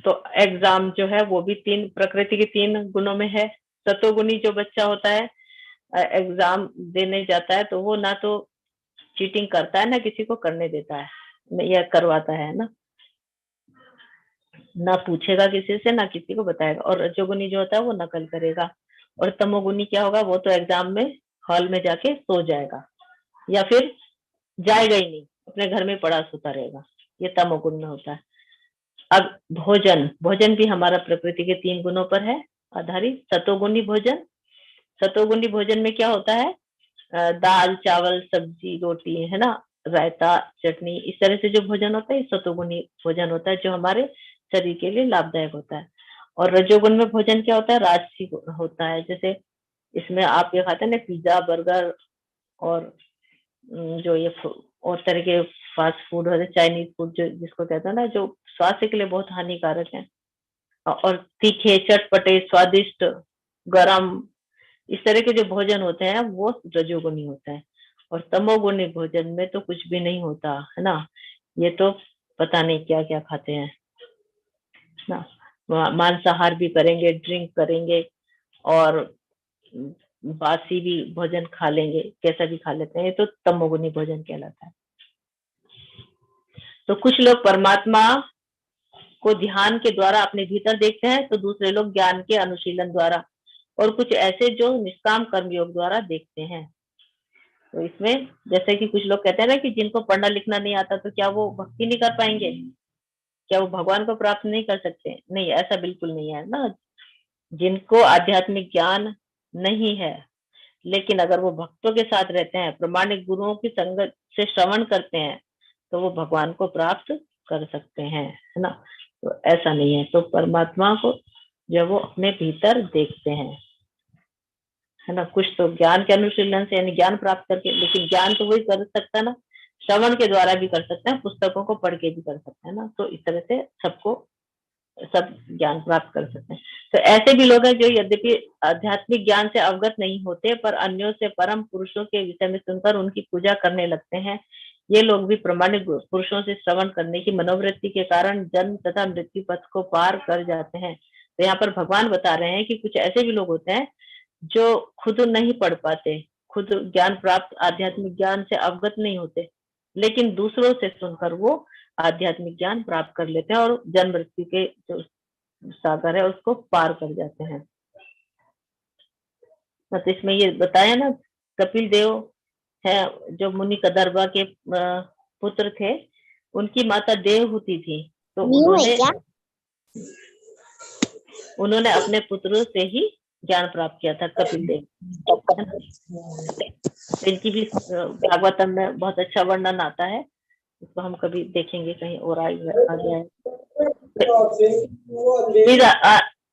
तो एग्जाम जो है वो भी 3 प्रकृति के 3 गुणों में है। सतोगुणी जो बच्चा होता है एग्जाम देने जाता है तो वो ना तो चीटिंग करता है, ना किसी को करने देता है या करवाता है ना पूछेगा किसी से, ना किसी को बताएगा। और रजोगुणी जो होता है वो नकल करेगा। और तमोगुणी क्या होगा, वो तो एग्जाम में हॉल में जाके सो जाएगा, या फिर जाएगा ही नहीं, अपने घर में पड़ा सोता रहेगा। ये तमोगुण में होता है। अब भोजन, भोजन भी हमारा प्रकृति के 3 गुणों पर है आधारित। सतोगुणी भोजन, सतोगुणी भोजन में क्या होता है, दाल चावल सब्जी रोटी, है ना, रायता चटनी, इस तरह से जो भोजन होता है सतोगुणी भोजन होता है, जो हमारे शरीर के लिए लाभदायक होता है। और रजोगुण में भोजन क्या होता है, राजसी होता है। जैसे इसमें आप ये खाते हैं ना, पिज्जा बर्गर, और जो ये और तरह के फास्ट फूड होते, चाइनीज फूड जो जिसको कहते हैं ना, जो स्वास्थ्य के लिए बहुत हानिकारक है, और तीखे चटपटे स्वादिष्ट गरम, इस तरह के जो भोजन होते हैं वो रजोगुणी होता है। और तमोगुणी भोजन में तो कुछ भी नहीं होता है ना, ये तो पता नहीं क्या क्या खाते हैं ना, मांसाहार भी करेंगे, ड्रिंक करेंगे, और बासी भी भोजन खा लेंगे, कैसा भी खा लेते हैं, ये तो तमोगुणी भोजन कहलाता है। तो कुछ लोग परमात्मा को ध्यान के द्वारा अपने भीतर देखते हैं, तो दूसरे लोग ज्ञान के अनुशीलन द्वारा, और कुछ ऐसे जो निष्काम कर्म योग द्वारा देखते हैं। तो इसमें जैसे कि कुछ लोग कहते हैं ना कि जिनको पढ़ना लिखना नहीं आता तो क्या वो भक्ति नहीं कर पाएंगे, क्या वो भगवान को प्राप्त नहीं कर सकते? नहीं, ऐसा बिल्कुल नहीं है ना। जिनको आध्यात्मिक ज्ञान नहीं है, लेकिन अगर वो भक्तों के साथ रहते हैं, प्रमाणिक गुरुओं की संगत से श्रवण करते हैं, तो वो भगवान को प्राप्त कर सकते हैं, है ना। तो ऐसा नहीं है, तो परमात्मा को जब वो अपने भीतर देखते हैं, है ना, कुछ तो ज्ञान के अनुशीलन से यानी ज्ञान प्राप्त करके, लेकिन ज्ञान तो वही कर सकता है ना, श्रवण के द्वारा भी कर सकते हैं, पुस्तकों को पढ़ के भी कर सकते हैं ना। तो इस तरह से सबको सब ज्ञान प्राप्त कर सकते हैं। तो ऐसे भी लोग हैं जो यद्यपि आध्यात्मिक ज्ञान से अवगत नहीं होते, पर अन्यों से परम पुरुषों के विषय में सुनकर उनकी पूजा करने लगते हैं। ये लोग भी प्रमाणिक पुरुषों से श्रवण करने की मनोवृत्ति के कारण जन्म तथा मृत्यु पथ को पार कर जाते हैं। तो यहाँ पर भगवान बता रहे हैं कि कुछ ऐसे भी लोग होते हैं जो खुद नहीं पढ़ पाते, खुद ज्ञान प्राप्त आध्यात्मिक ज्ञान से अवगत नहीं होते, लेकिन दूसरों से सुनकर वो आध्यात्मिक ज्ञान प्राप्त कर लेते हैं और जन्म मृत्यु के जो सागर है उसको पार कर जाते हैं। तो इसमें ये बताया ना, कपिल देव है जो मुनि कदरबा के पुत्र थे, उनकी माता देवहूति थी, तो उन्होंने उन्होंने अपने पुत्रों से ही ज्ञान प्राप्त किया था, कपिल देव, है ना। इनकी भी भागवतम में बहुत अच्छा वर्णन आता है, इसको हम कभी देखेंगे कहीं और आगे है।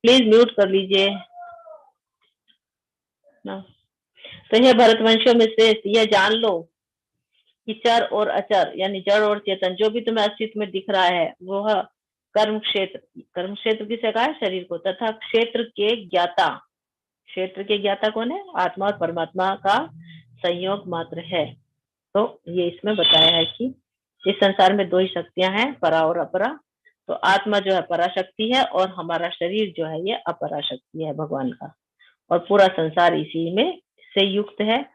प्लीज म्यूट कर लीजिए ना। तो यह भरतवंशियों में श्रेष्ठ यह जान लो कि चर और अचर यानी जड़ और चेतन जो भी तुम्हें अस्तित्व में दिख रहा है वह कर्म क्षेत्र किसे कहा है, शरीर को, तथा क्षेत्र के ज्ञाता कौन है, आत्मा और परमात्मा का संयोग मात्र है। तो ये इसमें बताया है कि इस संसार में दो ही शक्तियां हैं, परा और अपरा। तो आत्मा जो है पराशक्ति है और हमारा शरीर जो है ये अपरा शक्ति है भगवान का, और पूरा संसार इसी में से युक्त है।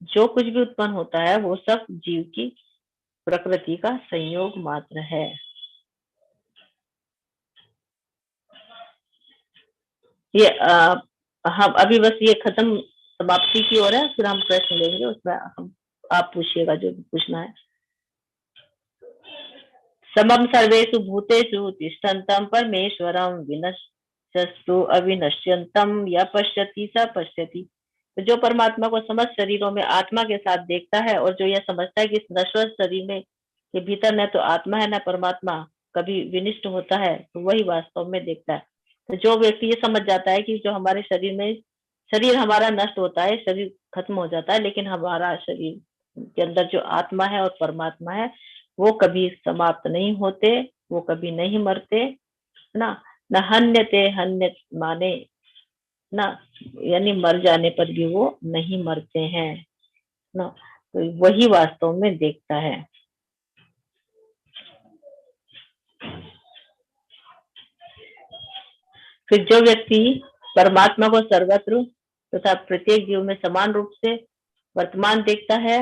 जो कुछ भी उत्पन्न होता है वो सब जीव की प्रकृति का संयोग मात्र है। ये हम अभी बस ये खत्म समाप्ति की ओर है, फिर हम प्रश्न लेंगे, उसमें आप पूछिएगा जो भी पूछना है। समम सर्वेषु भूतेषु तिष्ठन्तं परमेश्वरं विनश्यस्तु अविनश्यन्तं यः पश्यति स पश्यति। तो जो परमात्मा को समस्त शरीरों में आत्मा के साथ देखता है और जो यह समझता है कि इस नश्वर शरीर में के भीतर न तो आत्मा है न परमात्मा कभी विनिष्ट होता है, तो वही वास्तव में देखता है। तो जो व्यक्ति ये समझ जाता है कि जो हमारे शरीर हमारा नष्ट होता है, शरीर खत्म हो जाता है, लेकिन हमारा शरीर के अंदर जो आत्मा है और परमात्मा है वो कभी समाप्त नहीं होते, वो कभी नहीं मरते ना, न हन्यते हन्य माने ना, यानी मर जाने पर भी वो नहीं मरते हैं ना। तो वही वास्तव में देखता है। फिर जो व्यक्ति परमात्मा को सर्वत्र तथा प्रत्येक जीव में समान रूप से वर्तमान देखता है,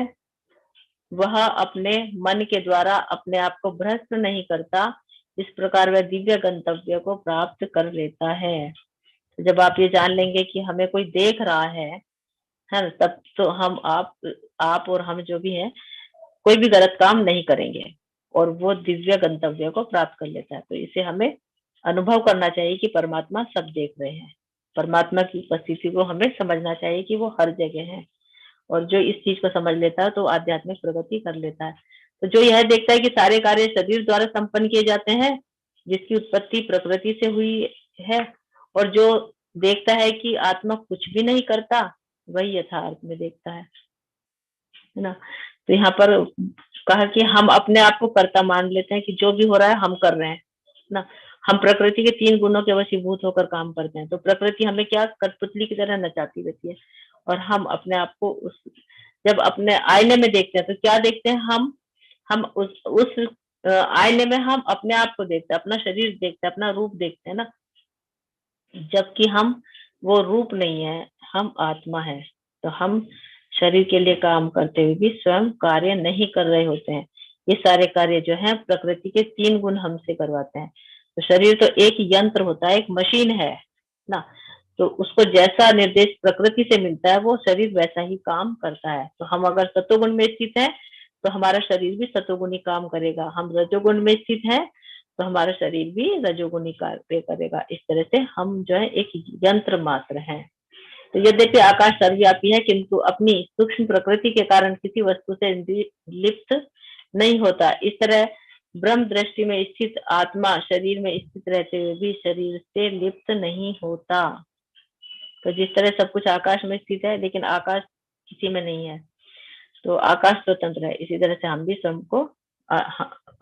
वह अपने मन के द्वारा अपने आप को भ्रष्ट नहीं करता, इस प्रकार वह दिव्य गंतव्य को प्राप्त कर लेता है। जब आप ये जान लेंगे कि हमें कोई देख रहा है तब तो हम आप और हम जो भी हैं कोई भी गलत काम नहीं करेंगे और वो दिव्य गंतव्य को प्राप्त कर लेता है। तो इसे हमें अनुभव करना चाहिए कि परमात्मा सब देख रहे हैं, परमात्मा की उपस्थिति को हमें समझना चाहिए कि वो हर जगह है, और जो इस चीज को समझ लेता है तो आध्यात्मिक प्रगति कर लेता है। तो जो यह देखता है कि सारे कार्य शरीर द्वारा संपन्न किए जाते हैं जिसकी उत्पत्ति प्रकृति से हुई है, और जो देखता है कि आत्मा कुछ भी नहीं करता, वही यथार्थ में देखता है ना। तो यहाँ पर कहा कि हम अपने आप को कर्ता मान लेते हैं कि जो भी हो रहा है हम कर रहे हैं ना। हम प्रकृति के 3 गुणों के वशीभूत होकर काम करते हैं, तो प्रकृति हमें क्या कठपुतली की तरह नचाती रहती है, और हम अपने आप को जब अपने आईने में देखते हैं तो क्या देखते हैं, हम उस आईने में हम अपने आप को देखते हैं, अपना शरीर देखते हैं, अपना रूप देखते हैं ना, जबकि हम वो रूप नहीं है, हम आत्मा है। तो हम शरीर के लिए काम करते हुए भी स्वयं कार्य नहीं कर रहे होते हैं, ये सारे कार्य जो है प्रकृति के 3 गुण हमसे करवाते हैं। तो शरीर तो एक यंत्र होता है, एक मशीन है ना, तो उसको जैसा निर्देश प्रकृति से मिलता है वो शरीर वैसा ही काम करता है। तो हम अगर सतोगुण में स्थित है तो हमारा शरीर भी सतोगुणी काम करेगा, हम रजोगुण में स्थित है तो हमारा शरीर भी रजोगुणी कार्य करेगा। इस तरह से हम जो है एक यंत्र मात्र हैं। तो यद्यपि आकाश सर्वव्यापी है किंतु अपनी सूक्ष्म प्रकृति के कारण किसी वस्तु से लिप्त नहीं होता। इस तरह ब्रह्म दृष्टि में स्थित आत्मा शरीर में स्थित रहते हुए भी शरीर से लिप्त नहीं होता। तो जिस तरह सब कुछ आकाश में स्थित है लेकिन आकाश किसी में नहीं है, तो आकाश स्वतंत्र है, इसी तरह से हम भी स्वयं को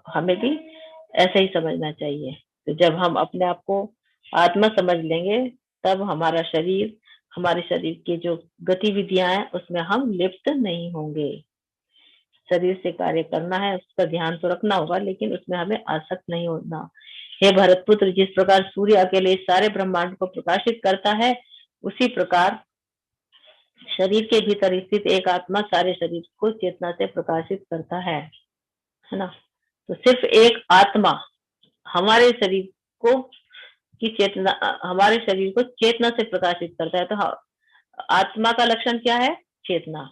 हमें भी ऐसा ही समझना चाहिए। तो जब हम अपने आप को आत्मा समझ लेंगे तब हमारे शरीर की जो गतिविधियां हैं उसमें हम लिप्त नहीं होंगे। शरीर से कार्य करना है उसका ध्यान तो रखना होगा, लेकिन उसमें हमें आसक्त नहीं होना। हे भरतपुत्र, जिस प्रकार सूर्य अकेले सारे ब्रह्मांड को प्रकाशित करता है, उसी प्रकार शरीर के भीतर स्थित एक आत्मा सारे शरीर को चेतना से प्रकाशित करता है ना। तो सिर्फ एक आत्मा हमारे शरीर को हमारे शरीर को चेतना से प्रकाशित करता है। तो आत्मा का लक्षण क्या है, चेतना।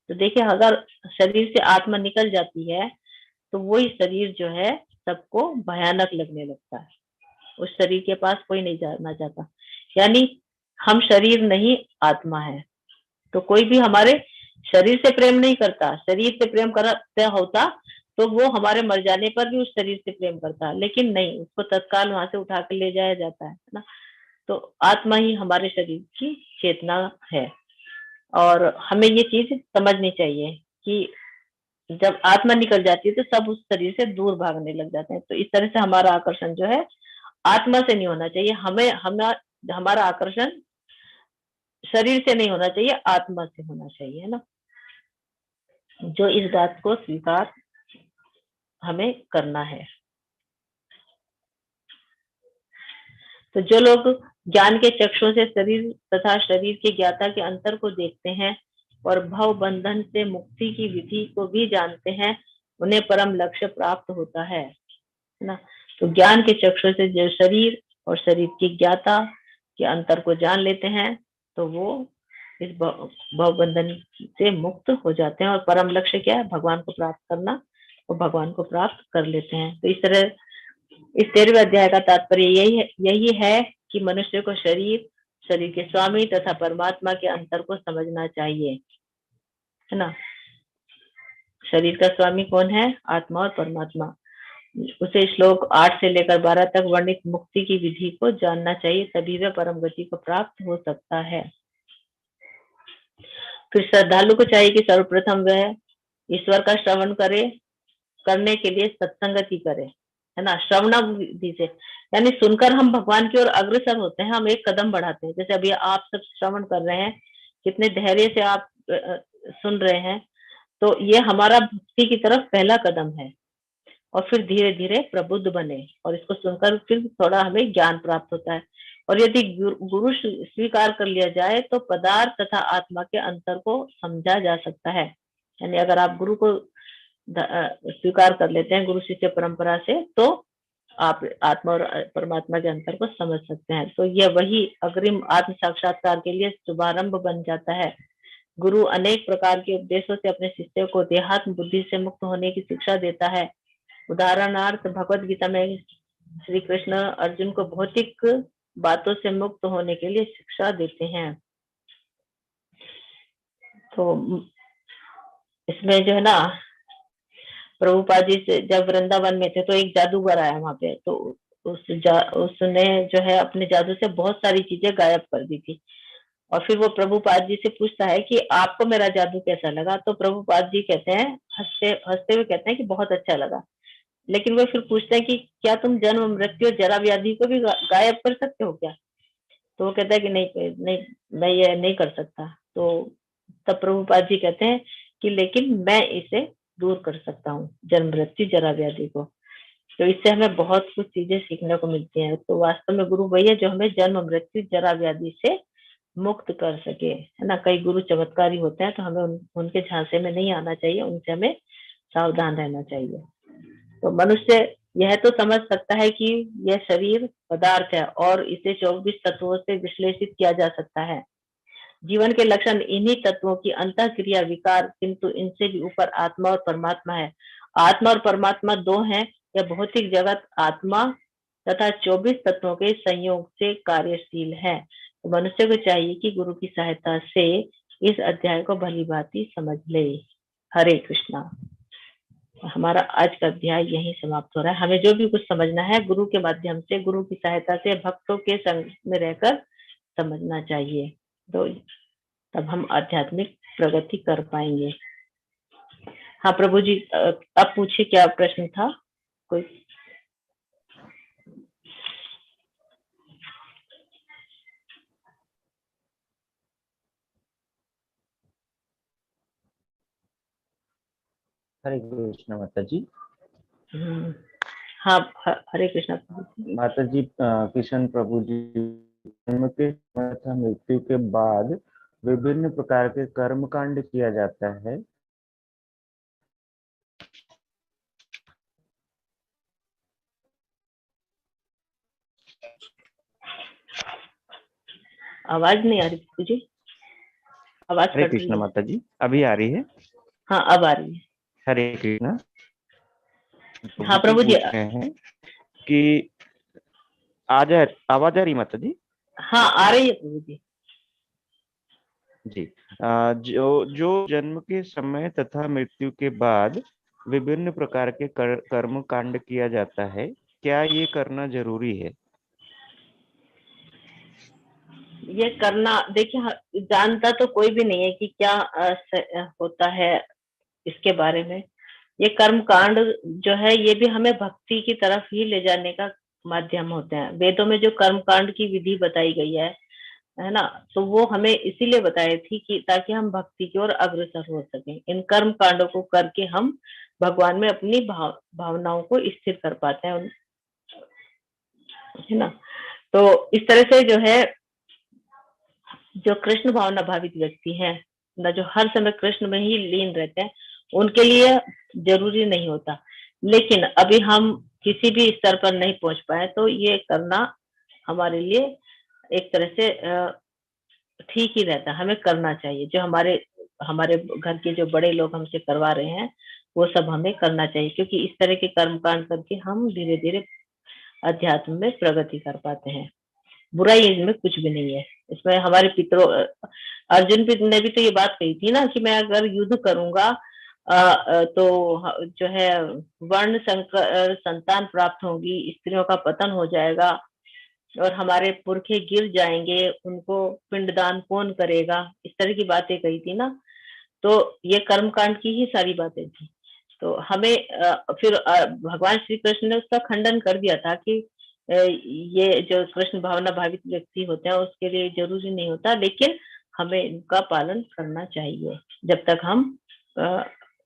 तो देखिए अगर शरीर से आत्मा निकल जाती है तो वही शरीर जो है सबको भयानक लगने लगता है उस शरीर के पास कोई नहीं जाना चाहता। यानी हम शरीर नहीं, आत्मा है। तो कोई भी हमारे शरीर से प्रेम नहीं करता। शरीर से प्रेम करता होता तो वो हमारे मर जाने पर भी उस शरीर से प्रेम करता, लेकिन नहीं, उसको तत्काल वहां से उठा कर ले जाया जाता है ना। तो आत्मा ही हमारे शरीर की चेतना है। और हमें ये चीज समझनी चाहिए कि जब आत्मा निकल जाती है तो सब उस शरीर से दूर भागने लग जाते हैं। तो इस तरह से हमारा आकर्षण जो है आत्मा से नहीं होना चाहिए। हमारा आकर्षण शरीर से नहीं होना चाहिए, आत्मा से होना चाहिए, है ना। जो इस बात को स्वीकार हमें करना है। तो जो लोग ज्ञान के चक्षुओं से शरीर तथा शरीर के ज्ञाता के अंतर को देखते हैं और भव बंधन से मुक्ति की विधि को भी जानते हैं, उन्हें परम लक्ष्य प्राप्त होता है ना। तो ज्ञान के चक्षुओं से जो शरीर और शरीर की ज्ञाता के अंतर को जान लेते हैं तो वो इस भव बंधन से मुक्त हो जाते हैं। और परम लक्ष्य क्या है? भगवान को प्राप्त करना, और भगवान को प्राप्त कर लेते हैं। तो इस तरह इस 13वें अध्याय का तात्पर्य यही है कि मनुष्य को शरीर, शरीर के स्वामी तथा परमात्मा के अंतर को समझना चाहिए, है ना। शरीर का स्वामी कौन है? आत्मा और परमात्मा। उसे श्लोक 8 से लेकर 12 तक वर्णित मुक्ति की विधि को जानना चाहिए, तभी वह परम गति को प्राप्त हो सकता है। फिर श्रद्धालु को चाहिए कि सर्वप्रथम वह ईश्वर का श्रवण करने के लिए सत्संगति करे, है ना। श्रवणा विधि से, यानी सुनकर हम भगवान की ओर अग्रसर होते हैं, हम एक कदम बढ़ाते हैं। जैसे अभी आप सब श्रवण कर रहे हैं, कितने धैर्य से आप सुन रहे हैं, तो ये हमारा भक्ति की तरफ पहला कदम है। और फिर धीरे धीरे प्रबुद्ध बने, और इसको सुनकर फिर थोड़ा हमें ज्ञान प्राप्त होता है। और यदि गुरु स्वीकार कर लिया जाए तो पदार्थ तथा आत्मा के अंतर को समझा जा सकता है। यानी अगर आप गुरु को स्वीकार कर लेते हैं गुरु शिष्य परंपरा से, तो आप आत्मा और परमात्मा के अंतर को समझ सकते हैं। तो यह वही अग्रिम आत्म साक्षात्कार के लिए शुभारंभ बन जाता है। गुरु अनेक प्रकार के उपदेशों से अपने शिष्य को देहात्म बुद्धि से मुक्त होने की शिक्षा देता है। उदाहरणार्थ भगवत गीता में श्री कृष्ण अर्जुन को भौतिक बातों से मुक्त होने के लिए शिक्षा देते हैं। तो इसमें जो है ना, प्रभुपाद जी से जब वृंदावन में थे तो एक जादूगर आया वहां पे, तो उसने जो है अपने जादू से बहुत सारी चीजें गायब कर दी थी। और फिर वो प्रभुपाद जी से पूछता है कि आपको मेरा जादू कैसा लगा। तो प्रभुपाद जी कहते हैं, हंसते हंसते हुए कहते हैं कि बहुत अच्छा लगा। लेकिन वो फिर पूछते हैं कि क्या तुम जन्म मृत्यु जरा व्याधि को भी गायब कर सकते हो क्या? तो वो कहता है कि नहीं नहीं, मैं ये नहीं कर सकता। तो तब प्रभुपाद जी कहते हैं कि लेकिन मैं इसे दूर कर सकता हूँ, जन्म मृत्यु जरा व्याधि को। तो इससे हमें बहुत कुछ चीजें सीखने को मिलती हैं। तो वास्तव में गुरु वही है जो हमें जन्म मृत्यु जरा व्याधि से मुक्त कर सके, है ना। कई गुरु चमत्कारी होते हैं, तो हमें उनके झांसे में नहीं आना चाहिए, उनसे हमें सावधान रहना चाहिए। तो मनुष्य यह तो समझ सकता है कि यह शरीर पदार्थ है और इसे 24 तत्वों से विश्लेषित किया जा सकता है। जीवन के लक्षण इन्हीं तत्वों की अंतःक्रिया विकार, किंतु इनसे भी ऊपर आत्मा और परमात्मा है। आत्मा और परमात्मा दो हैं। यह भौतिक जगत आत्मा तथा 24 तत्वों के संयोग से कार्यशील है। तो मनुष्य को चाहिए कि गुरु की सहायता से इस अध्याय को भली भांति समझ ले। हरे कृष्णा। हमारा आज का अध्याय यहीं समाप्त हो रहा है। हमें जो भी कुछ समझना है गुरु के माध्यम से, गुरु की सहायता से, भक्तों के संग में रहकर समझना चाहिए। तो तब हम आध्यात्मिक प्रगति कर पाएंगे। हाँ प्रभु जी, अब पूछिए क्या प्रश्न था कोई? हरे कृष्ण माता जी। हाँ हरे कृष्ण माता जी। किशन प्रभु जी, जन्म के तथा मृत्यु के बाद विभिन्न प्रकार के कर्म कांड किया जाता है। आवाज नहीं आ रही जी, आवाज हरे कृष्ण माता जी, अभी आ रही है? हाँ अब आ रही है। हरे कृष्ण। हाँ प्रभु जी। हैं कि आवाज आ रही माता जी? हाँ आ रही है प्रभु जी। जी। जो जो जन्म के समय तथा मृत्यु के बाद विभिन्न प्रकार के कर्म कांड किया जाता है, क्या ये करना जरूरी है? ये करना देखिए, जानता तो कोई भी नहीं है कि क्या होता है इसके बारे में। ये कर्म कांड जो है ये भी हमें भक्ति की तरफ ही ले जाने का माध्यम होते हैं। वेदों में जो कर्म कांड की विधि बताई गई है ना, तो वो हमें इसीलिए बताई थी कि ताकि हम भक्ति की ओर अग्रसर हो सके। इन कर्म कांडों को करके हम भगवान में अपनी भावनाओं को स्थिर कर पाते हैं, है ना। तो इस तरह से जो है, जो कृष्ण भावना भावित व्यक्ति हैं ना, जो हर समय कृष्ण में ही लीन रहते हैं, उनके लिए जरूरी नहीं होता। लेकिन अभी हम किसी भी स्तर पर नहीं पहुंच पाए तो ये करना हमारे लिए एक तरह से ठीक ही रहता है, हमें करना चाहिए। जो हमारे हमारे घर के जो बड़े लोग हमसे करवा रहे हैं वो सब हमें करना चाहिए, क्योंकि इस तरह के कर्मकांड करके हम धीरे धीरे अध्यात्म में प्रगति कर पाते हैं। बुराई इसमें कुछ भी नहीं है। इसमें हमारे पितरों, अर्जुन ने भी तो ये बात कही थी ना कि मैं अगर युद्ध करूंगा तो जो है वर्ण संकर संतान प्राप्त होगी, स्त्रियों का पतन हो जाएगा और हमारे पुरखे गिर जाएंगे, उनको पिंडदान कौन करेगा, इस तरह की बातें कही थी ना। तो ये कर्मकांड की ही सारी बातें थी। तो हमें फिर भगवान श्री कृष्ण ने उसका खंडन कर दिया था कि ये जो कृष्ण भावना भावित व्यक्ति होते हैं उसके लिए जरूरी नहीं होता, लेकिन हमें इनका पालन करना चाहिए जब तक हम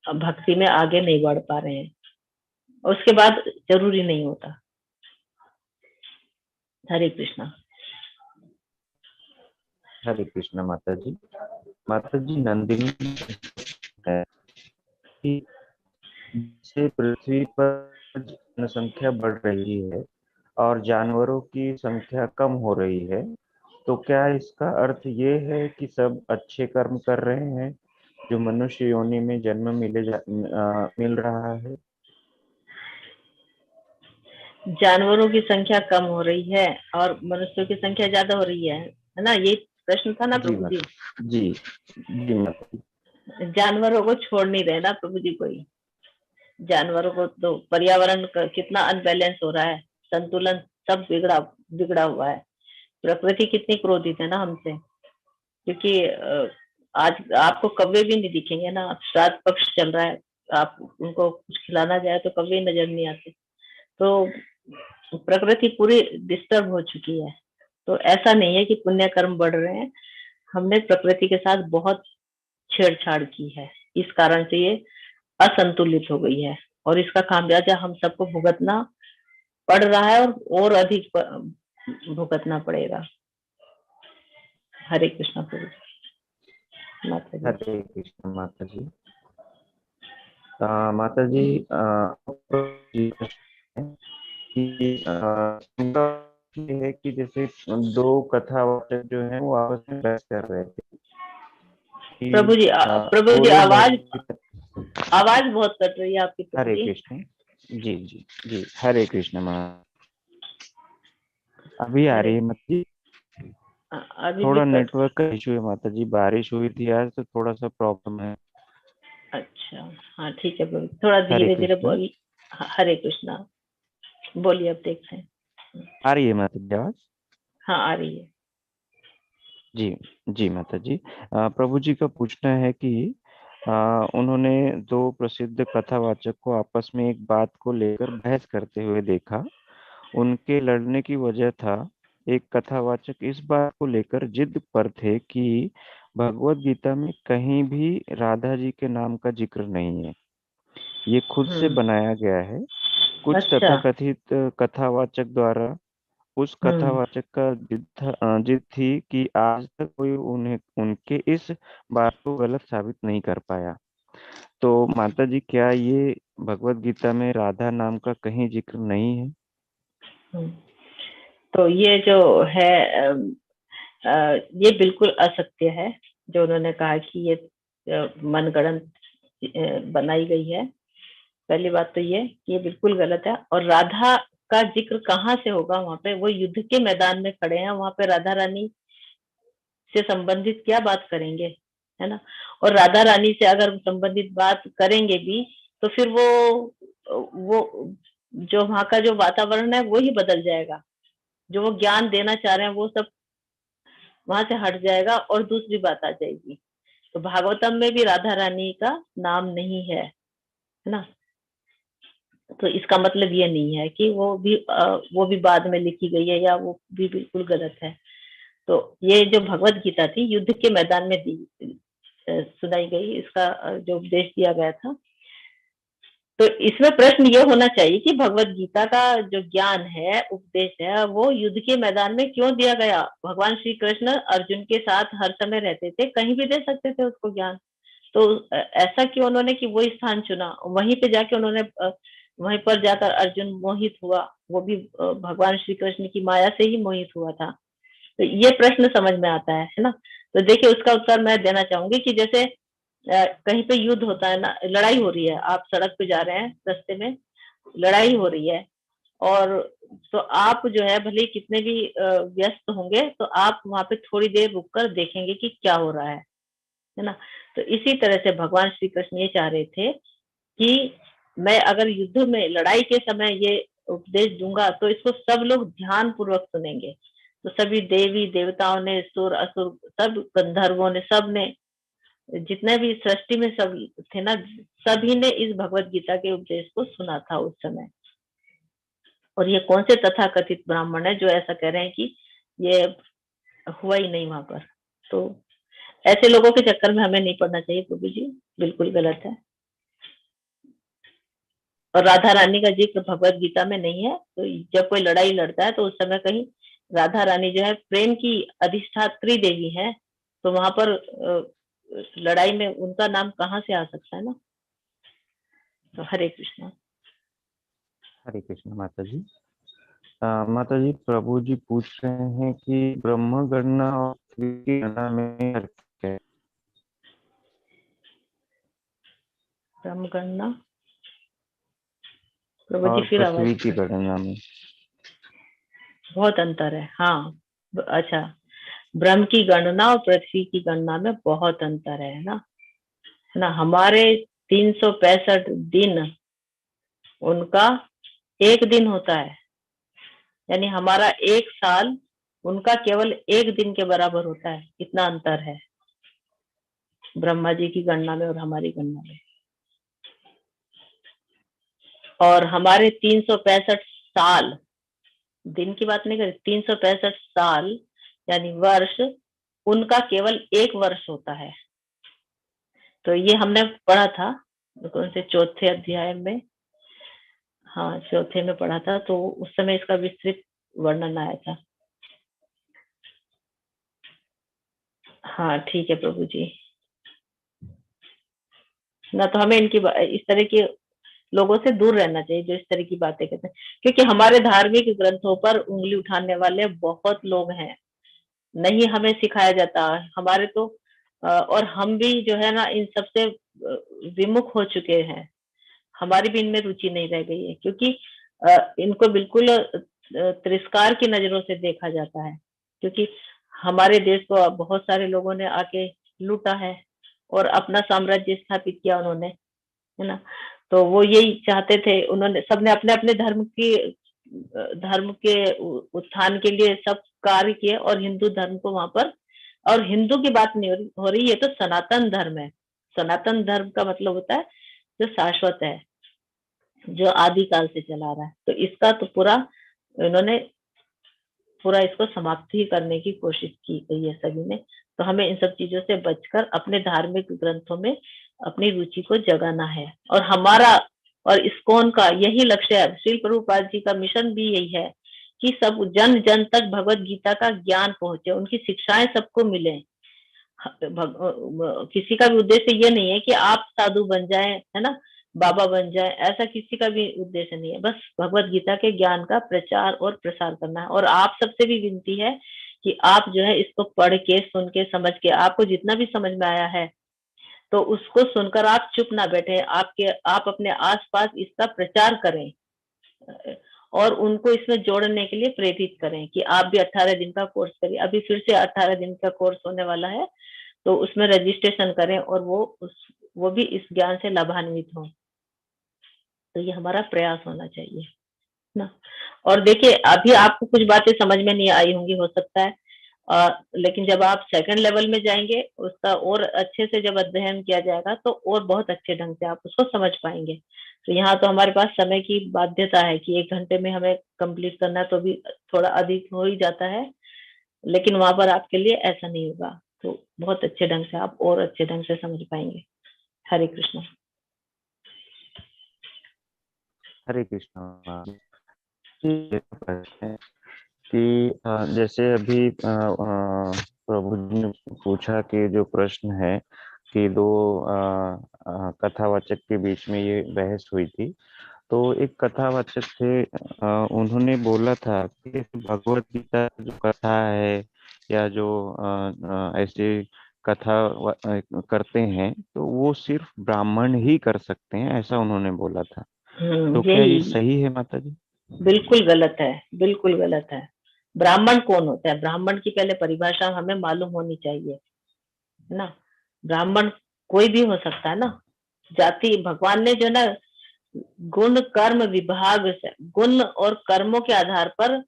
भक्ति में आगे नहीं बढ़ पा रहे हैं। उसके बाद जरूरी नहीं होता। हरे कृष्णा। हरे कृष्ण माता जी। माता जी, नंदिनी है कि जैसे पृथ्वी पर जनसंख्या बढ़ रही है और जानवरों की संख्या कम हो रही है, तो क्या इसका अर्थ ये है कि सब अच्छे कर्म कर रहे हैं जो मनुष्य योनि में जन्म मिल रहा है? जानवरों की संख्या कम हो रही है और मनुष्यों की संख्या ज्यादा हो रही है ना, ये प्रश्न था ना जी प्रभु जी। माता जी। जी माता जी। जानवरों को छोड़ नहीं रहे ना प्रभु जी कोई। जानवरों को तो पर्यावरण का कितना अनबैलेंस हो रहा है, संतुलन सब बिगड़ा बिगड़ा हुआ है। प्रकृति कितनी क्रोधित है ना हमसे, क्योंकि आज आपको कौवे भी नहीं दिखेंगे ना, श्राद्ध पक्ष चल रहा है, आप उनको कुछ खिलाना जाए तो कौवे नजर नहीं आते। तो प्रकृति पूरी डिस्टर्ब हो चुकी है। तो ऐसा नहीं है कि पुण्य कर्म बढ़ रहे हैं, हमने प्रकृति के साथ बहुत छेड़छाड़ की है, इस कारण से ये असंतुलित हो गई है और इसका खामियाजा हम सबको भुगतना पड़ रहा है और अधिक भुगतना पड़ेगा। हरे कृष्णा प्रभु माता जी। हरे कृष्ण माता जी। माता जी, कि उनका ये है कि जैसे दो कथावाचक जो है वो आपस में बहस कर रहे थे कि प्रभु वो जी लोग आवाज बहुत कट रही है आपकी प्रभु हरे जी। कृष्ण। जी जी जी, हरे कृष्ण माँ। अभी आ हरे रही है माता जी? अभी भी थोड़ा कट। नेटवर्क का इशू है माता जी, बारिश हुई थी आज तो थोड़ा सा प्रॉब्लम है। अच्छा हाँ ठीक है प्रभु, थोड़ा हरे धीरे धीरे कृष्ण। बोल। हरे कृष्णा, बोलिए अब देखते हैं। आ रही है माता जी आवाज? हाँ आ रही है। जी। जी माता जी। प्रभु जी का पूछना है कि उन्होंने दो प्रसिद्ध कथावाचक को आपस में एक बात को लेकर बहस करते हुए देखा। उनके लड़ने की वजह था, एक कथावाचक इस बात को लेकर जिद पर थे कि भगवत गीता में कहीं भी राधा जी के नाम का जिक्र नहीं है, ये खुद से हम्म। बनाया गया है। कुछ अच्छा। तथाकथित कथावाचक द्वारा उस हम्म। कथावाचक का जिद थी कि आज तक कोई उन्हें उनके इस बात को गलत साबित नहीं कर पाया। तो माता जी, क्या ये भगवत गीता में राधा नाम का कहीं जिक्र नहीं है? हम्म। तो ये जो है ये बिल्कुल असत्य है जो उन्होंने कहा कि ये मनगढ़ंत बनाई गई है। पहली बात तो ये कि ये बिल्कुल गलत है। और राधा का जिक्र कहाँ से होगा? वहां पे वो युद्ध के मैदान में खड़े हैं, वहां पे राधा रानी से संबंधित क्या बात करेंगे, है ना? और राधा रानी से अगर संबंधित बात करेंगे भी तो फिर वो जो वहां का जो वातावरण है वो ही बदल जाएगा, जो वो ज्ञान देना चाह रहे हैं वो सब वहां से हट जाएगा और दूसरी बात आ जाएगी। तो भागवतम में भी राधा रानी का नाम नहीं है ना? तो इसका मतलब ये नहीं है कि वो भी बाद में लिखी गई है या वो भी बिल्कुल गलत है। तो ये जो भगवत गीता थी युद्ध के मैदान में सुनाई गई, इसका जो उपदेश दिया गया था। तो इसमें प्रश्न ये होना चाहिए कि भगवत गीता का जो ज्ञान है, उपदेश है, वो युद्ध के मैदान में क्यों दिया गया? भगवान श्री कृष्ण अर्जुन के साथ हर समय रहते थे, कहीं भी दे सकते थे उसको ज्ञान। तो ऐसा क्यों उन्होंने कि वही स्थान चुना, वहीं पे जाके उन्होंने वहीं पर जाकर अर्जुन मोहित हुआ, वो भी भगवान श्री कृष्ण की माया से ही मोहित हुआ था। तो ये प्रश्न समझ में आता है ना? तो देखिए उसका उत्तर मैं देना चाहूंगी कि जैसे कहीं पे युद्ध होता है ना, लड़ाई हो रही है, आप सड़क पे जा रहे हैं, रास्ते में लड़ाई हो रही है, और तो आप जो है भले कितने भी व्यस्त होंगे तो आप वहां पे थोड़ी देर रुककर देखेंगे कि क्या हो रहा है ना? तो इसी तरह से भगवान श्री कृष्ण ये चाह रहे थे कि मैं अगर युद्ध में लड़ाई के समय ये उपदेश दूंगा तो इसको सब लोग ध्यान पूर्वक सुनेंगे। तो सभी देवी देवताओं ने, सुर असुर, सब गंधर्वों ने, सब ने, जितने भी सृष्टि में सब थे ना, सभी ने इस भगवत गीता के उपदेश को सुना था उस समय। और ये कौन से तथाकथित ब्राह्मण है जो ऐसा कह रहे हैं कि ये हुआ ही नहीं वहां पर? तो ऐसे लोगों के चक्कर में हमें नहीं पड़ना चाहिए प्रभु जी, बिल्कुल गलत है। और राधा रानी का जिक्र भगवत गीता में नहीं है। तो जब कोई लड़ाई लड़ता है तो उस समय कहीं राधा रानी जो है प्रेम की अधिष्ठात्री देवी है, तो वहां पर लड़ाई में उनका नाम कहाँ से आ सकता है ना? तो हरे कृष्णा। हरे कृष्ण माता जी। माता जी, प्रभु जी पूछ रहे हैं कि ब्रह्म गणना और पृथ्वी की गणना में फर्क क्या है? ब्रह्म गणना, प्रभु जी और फिर आवाज। पृथ्वी की गणना में बहुत अंतर है, हाँ। अच्छा, ब्रह्म की गणना और पृथ्वी की गणना में बहुत अंतर है ना? है ना? हमारे 365 दिन, उनका एक दिन होता है, यानी हमारा एक साल उनका केवल एक दिन के बराबर होता है। इतना अंतर है ब्रह्मा जी की गणना में और हमारी गणना में। और हमारे 365 साल, दिन की बात नहीं करें, 365 साल यानी वर्ष, उनका केवल एक वर्ष होता है। तो ये हमने पढ़ा था कौन से चौथे अध्याय में, हाँ चौथे में पढ़ा था, तो उस समय इसका विस्तृत वर्णन आया था। हाँ ठीक है प्रभु जी ना। तो हमें इनकी इस तरह के लोगों से दूर रहना चाहिए जो इस तरह की बातें कहते हैं, क्योंकि हमारे धार्मिक ग्रंथों पर उंगली उठाने वाले बहुत लोग हैं। नहीं हमें सिखाया जाता हमारे तो और हम भी जो है ना इन सबसे विमुख हो चुके हैं। हमारी भी इनमें रुचि नहीं रह गई है, क्योंकि इनको बिल्कुल तिरस्कार की नजरों से देखा जाता है, क्योंकि हमारे देश को बहुत सारे लोगों ने आके लूटा है और अपना साम्राज्य स्थापित किया उन्होंने, है ना? तो वो यही चाहते थे, उन्होंने सबने अपने अपने धर्म के उत्थान के लिए सब कार्य किए, और हिंदू धर्म को वहां पर, और हिंदू की बात नहीं हो रही, ये तो सनातन धर्म है। सनातन धर्म का मतलब होता है जो शाश्वत है, जो आदिकाल से चला रहा है। तो इसका तो पूरा इन्होंने पूरा इसको समाप्त ही करने की कोशिश की गई है सभी ने। तो हमें इन सब चीजों से बचकर अपने धार्मिक ग्रंथों में अपनी रुचि को जगाना है। और हमारा और इस्कॉन का यही लक्ष्य है, श्री प्रभुपाद जी का मिशन भी यही है कि सब जन जन तक भगवत गीता का ज्ञान पहुंचे, उनकी शिक्षाएं सबको मिले। किसी का भी उद्देश्य ये नहीं है कि आप साधु बन जाएं, है ना, बाबा बन जाए, ऐसा किसी का भी उद्देश्य नहीं है। बस भगवत गीता के ज्ञान का प्रचार और प्रसार करना है। और आप सबसे भी विनती है कि आप जो है इसको पढ़ के, सुन के, समझ के, आपको जितना भी समझ में आया है तो उसको सुनकर आप चुप ना बैठे, आप अपने आसपास इसका प्रचार करें। और उनको इसमें जोड़ने के लिए प्रेरित करें कि आप भी 18 दिन का कोर्स करिए। अभी फिर से 18 दिन का कोर्स होने वाला है, तो उसमें रजिस्ट्रेशन करें और वो भी इस ज्ञान से लाभान्वित हो। तो ये हमारा प्रयास होना चाहिए ना। और देखिए, अभी आपको कुछ बातें समझ में नहीं आई होंगी, हो सकता है, लेकिन जब आप सेकंड लेवल में जाएंगे, उसका और अच्छे से जब अध्ययन किया जाएगा, तो और बहुत अच्छे ढंग से आप उसको समझ पाएंगे। तो यहाँ तो हमारे पास समय की बाध्यता है कि 1 घंटे में हमें कंप्लीट करना, तो भी थोड़ा अधिक हो ही जाता है, लेकिन वहां पर आपके लिए ऐसा नहीं होगा। तो बहुत अच्छे ढंग से आप और अच्छे ढंग से समझ पाएंगे। हरे कृष्ण। हरे कृष्णा। प्रश्न है कि जैसे अभी प्रभु जी ने पूछा कि जो प्रश्न है कि दो कथावाचक के बीच में ये बहस हुई थी, तो एक कथावाचक थे, उन्होंने बोला था कि भगवत गीता जो कथा है या जो ऐसे कथा करते हैं, तो वो सिर्फ ब्राह्मण ही कर सकते हैं, ऐसा उन्होंने बोला था। तो क्या ये यही सही है माता जी? बिल्कुल गलत है, बिल्कुल गलत है। ब्राह्मण कौन होता है? ब्राह्मण की पहले परिभाषा हमें मालूम होनी चाहिए ना। ब्राह्मण कोई भी हो सकता है ना। जाति, भगवान ने जो ना गुण कर्म विभाग से, गुण और कर्मों के आधार पर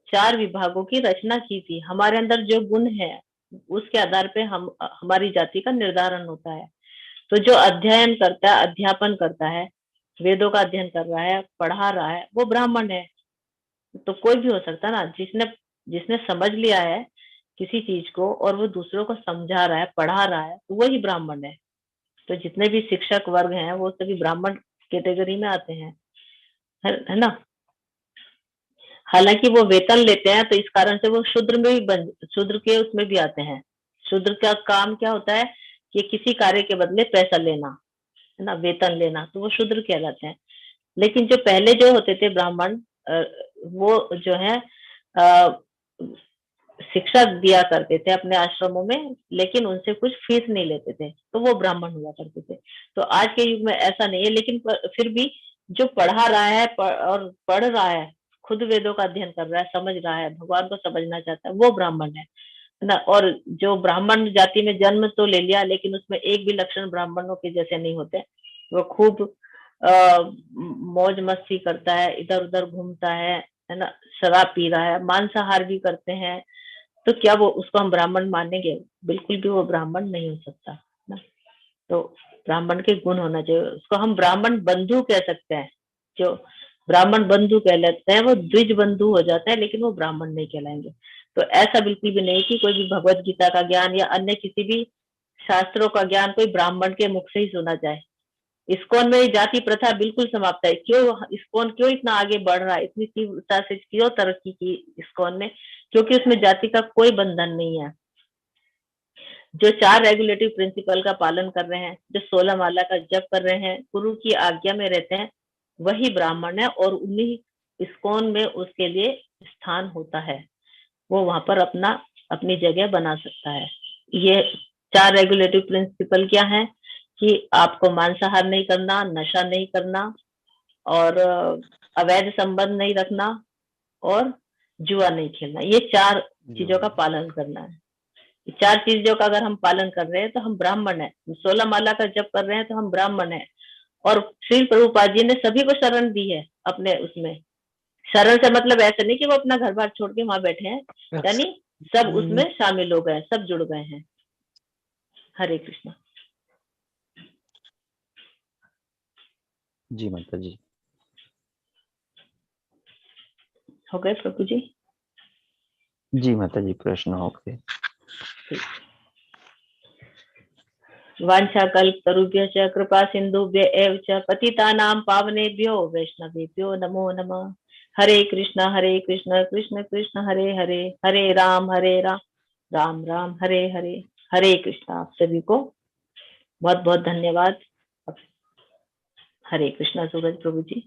4 विभागों की रचना की थी। हमारे अंदर जो गुण है, उसके आधार पे हमारी जाति का निर्धारण होता है। तो जो अध्ययन करता है, अध्यापन करता है, वेदों का अध्ययन कर रहा है, पढ़ा रहा है, वो ब्राह्मण है। तो कोई भी हो सकता है ना, जिसने जिसने समझ लिया है किसी चीज को और वो दूसरों को समझा रहा है, पढ़ा रहा है, तो वही ब्राह्मण है। तो जितने भी शिक्षक वर्ग हैं, वो सभी ब्राह्मण कैटेगरी में आते हैं, है ना। हालांकि वो वेतन लेते हैं, तो इस कारण से वो शूद्र में भी शूद्र के उसमें भी आते हैं। शूद्र का काम क्या होता है कि किसी कार्य के बदले पैसा लेना, है ना, वेतन लेना, तो वो शूद्र कहलाते हैं। लेकिन जो पहले जो होते थे ब्राह्मण, वो जो है शिक्षा दिया करते थे अपने आश्रमों में, लेकिन उनसे कुछ फीस नहीं लेते थे, तो वो ब्राह्मण हुआ करते थे। तो आज के युग में ऐसा नहीं है, लेकिन फिर भी जो पढ़ा रहा है और पढ़ रहा है, खुद वेदों का अध्ययन कर रहा है, समझ रहा है, भगवान को समझना चाहता है, वो ब्राह्मण है ना। और जो ब्राह्मण जाति में जन्म तो ले लिया, लेकिन उसमें एक भी लक्षण ब्राह्मणों के जैसे नहीं होते। वो खूब मौज मस्ती करता है, इधर उधर घूमता है ना, शराब पी रहा है, मांसाहार भी करते हैं, तो क्या वो उसको हम ब्राह्मण मानेंगे? बिल्कुल भी वो ब्राह्मण नहीं हो सकता ना। तो ब्राह्मण के गुण होना चाहिए। उसको हम ब्राह्मण बंधु कह सकते हैं। जो ब्राह्मण बंधु कहलाते हैं, वो द्विज बंधु हो जाता है, लेकिन वो ब्राह्मण नहीं कहलाएंगे। तो ऐसा बिल्कुल भी नहीं कि कोई भी भगवत गीता का ज्ञान या अन्य किसी भी शास्त्रों का ज्ञान कोई ब्राह्मण के मुख से ही सुना जाए। इस्कॉन में जाति प्रथा बिल्कुल समाप्त है। क्यों इस्कॉन क्यों इतना आगे बढ़ रहा है, इतनी तीव्रता से क्यों तरक्की की इस्कॉन ने? क्योंकि उसमें जाति का कोई बंधन नहीं है। जो 4 रेगुलेटिव प्रिंसिपल का पालन कर रहे हैं, जो 16 माला का जप कर रहे हैं, गुरु की आज्ञा में रहते हैं, वही ब्राह्मण है, और उन्हीं इस्कॉन में उसके लिए स्थान होता है। वो वहां पर अपनी जगह बना सकता है। ये 4 रेगुलेटिव प्रिंसिपल क्या है कि आपको मांसाहार नहीं करना, नशा नहीं करना, और अवैध संबंध नहीं रखना, और जुआ नहीं खेलना। ये 4 चीजों का पालन करना है। 4 चीजों का अगर हम पालन कर रहे हैं तो हम ब्राह्मण है। 16 माला का जप कर रहे हैं तो हम ब्राह्मण है। और श्री प्रभुपाद जी ने सभी को शरण दी है अपने उसमें। शरण से मतलब ऐसा नहीं कि वो अपना घर बार छोड़ के वहां बैठे हैं, यानी सब उसमें शामिल हो गए, सब जुड़ गए हैं। हरे कृष्णा। जी माता जी। हो गए प्रभु जी? जी माता जी, प्रश्न हो गए। वाञ्छाकल्पतरुभ्यश्च कृपा सिन्धुभ्य एव च पतितानां पावनेभ्यो वैष्णवेभ्यो नमो नमः। हरे कृष्ण कृष्ण कृष्ण हरे हरे, हरे राम राम राम हरे हरे। हरे कृष्ण। आप सभी को बहुत बहुत धन्यवाद। हरे कृष्णा सूरज प्रभु जी।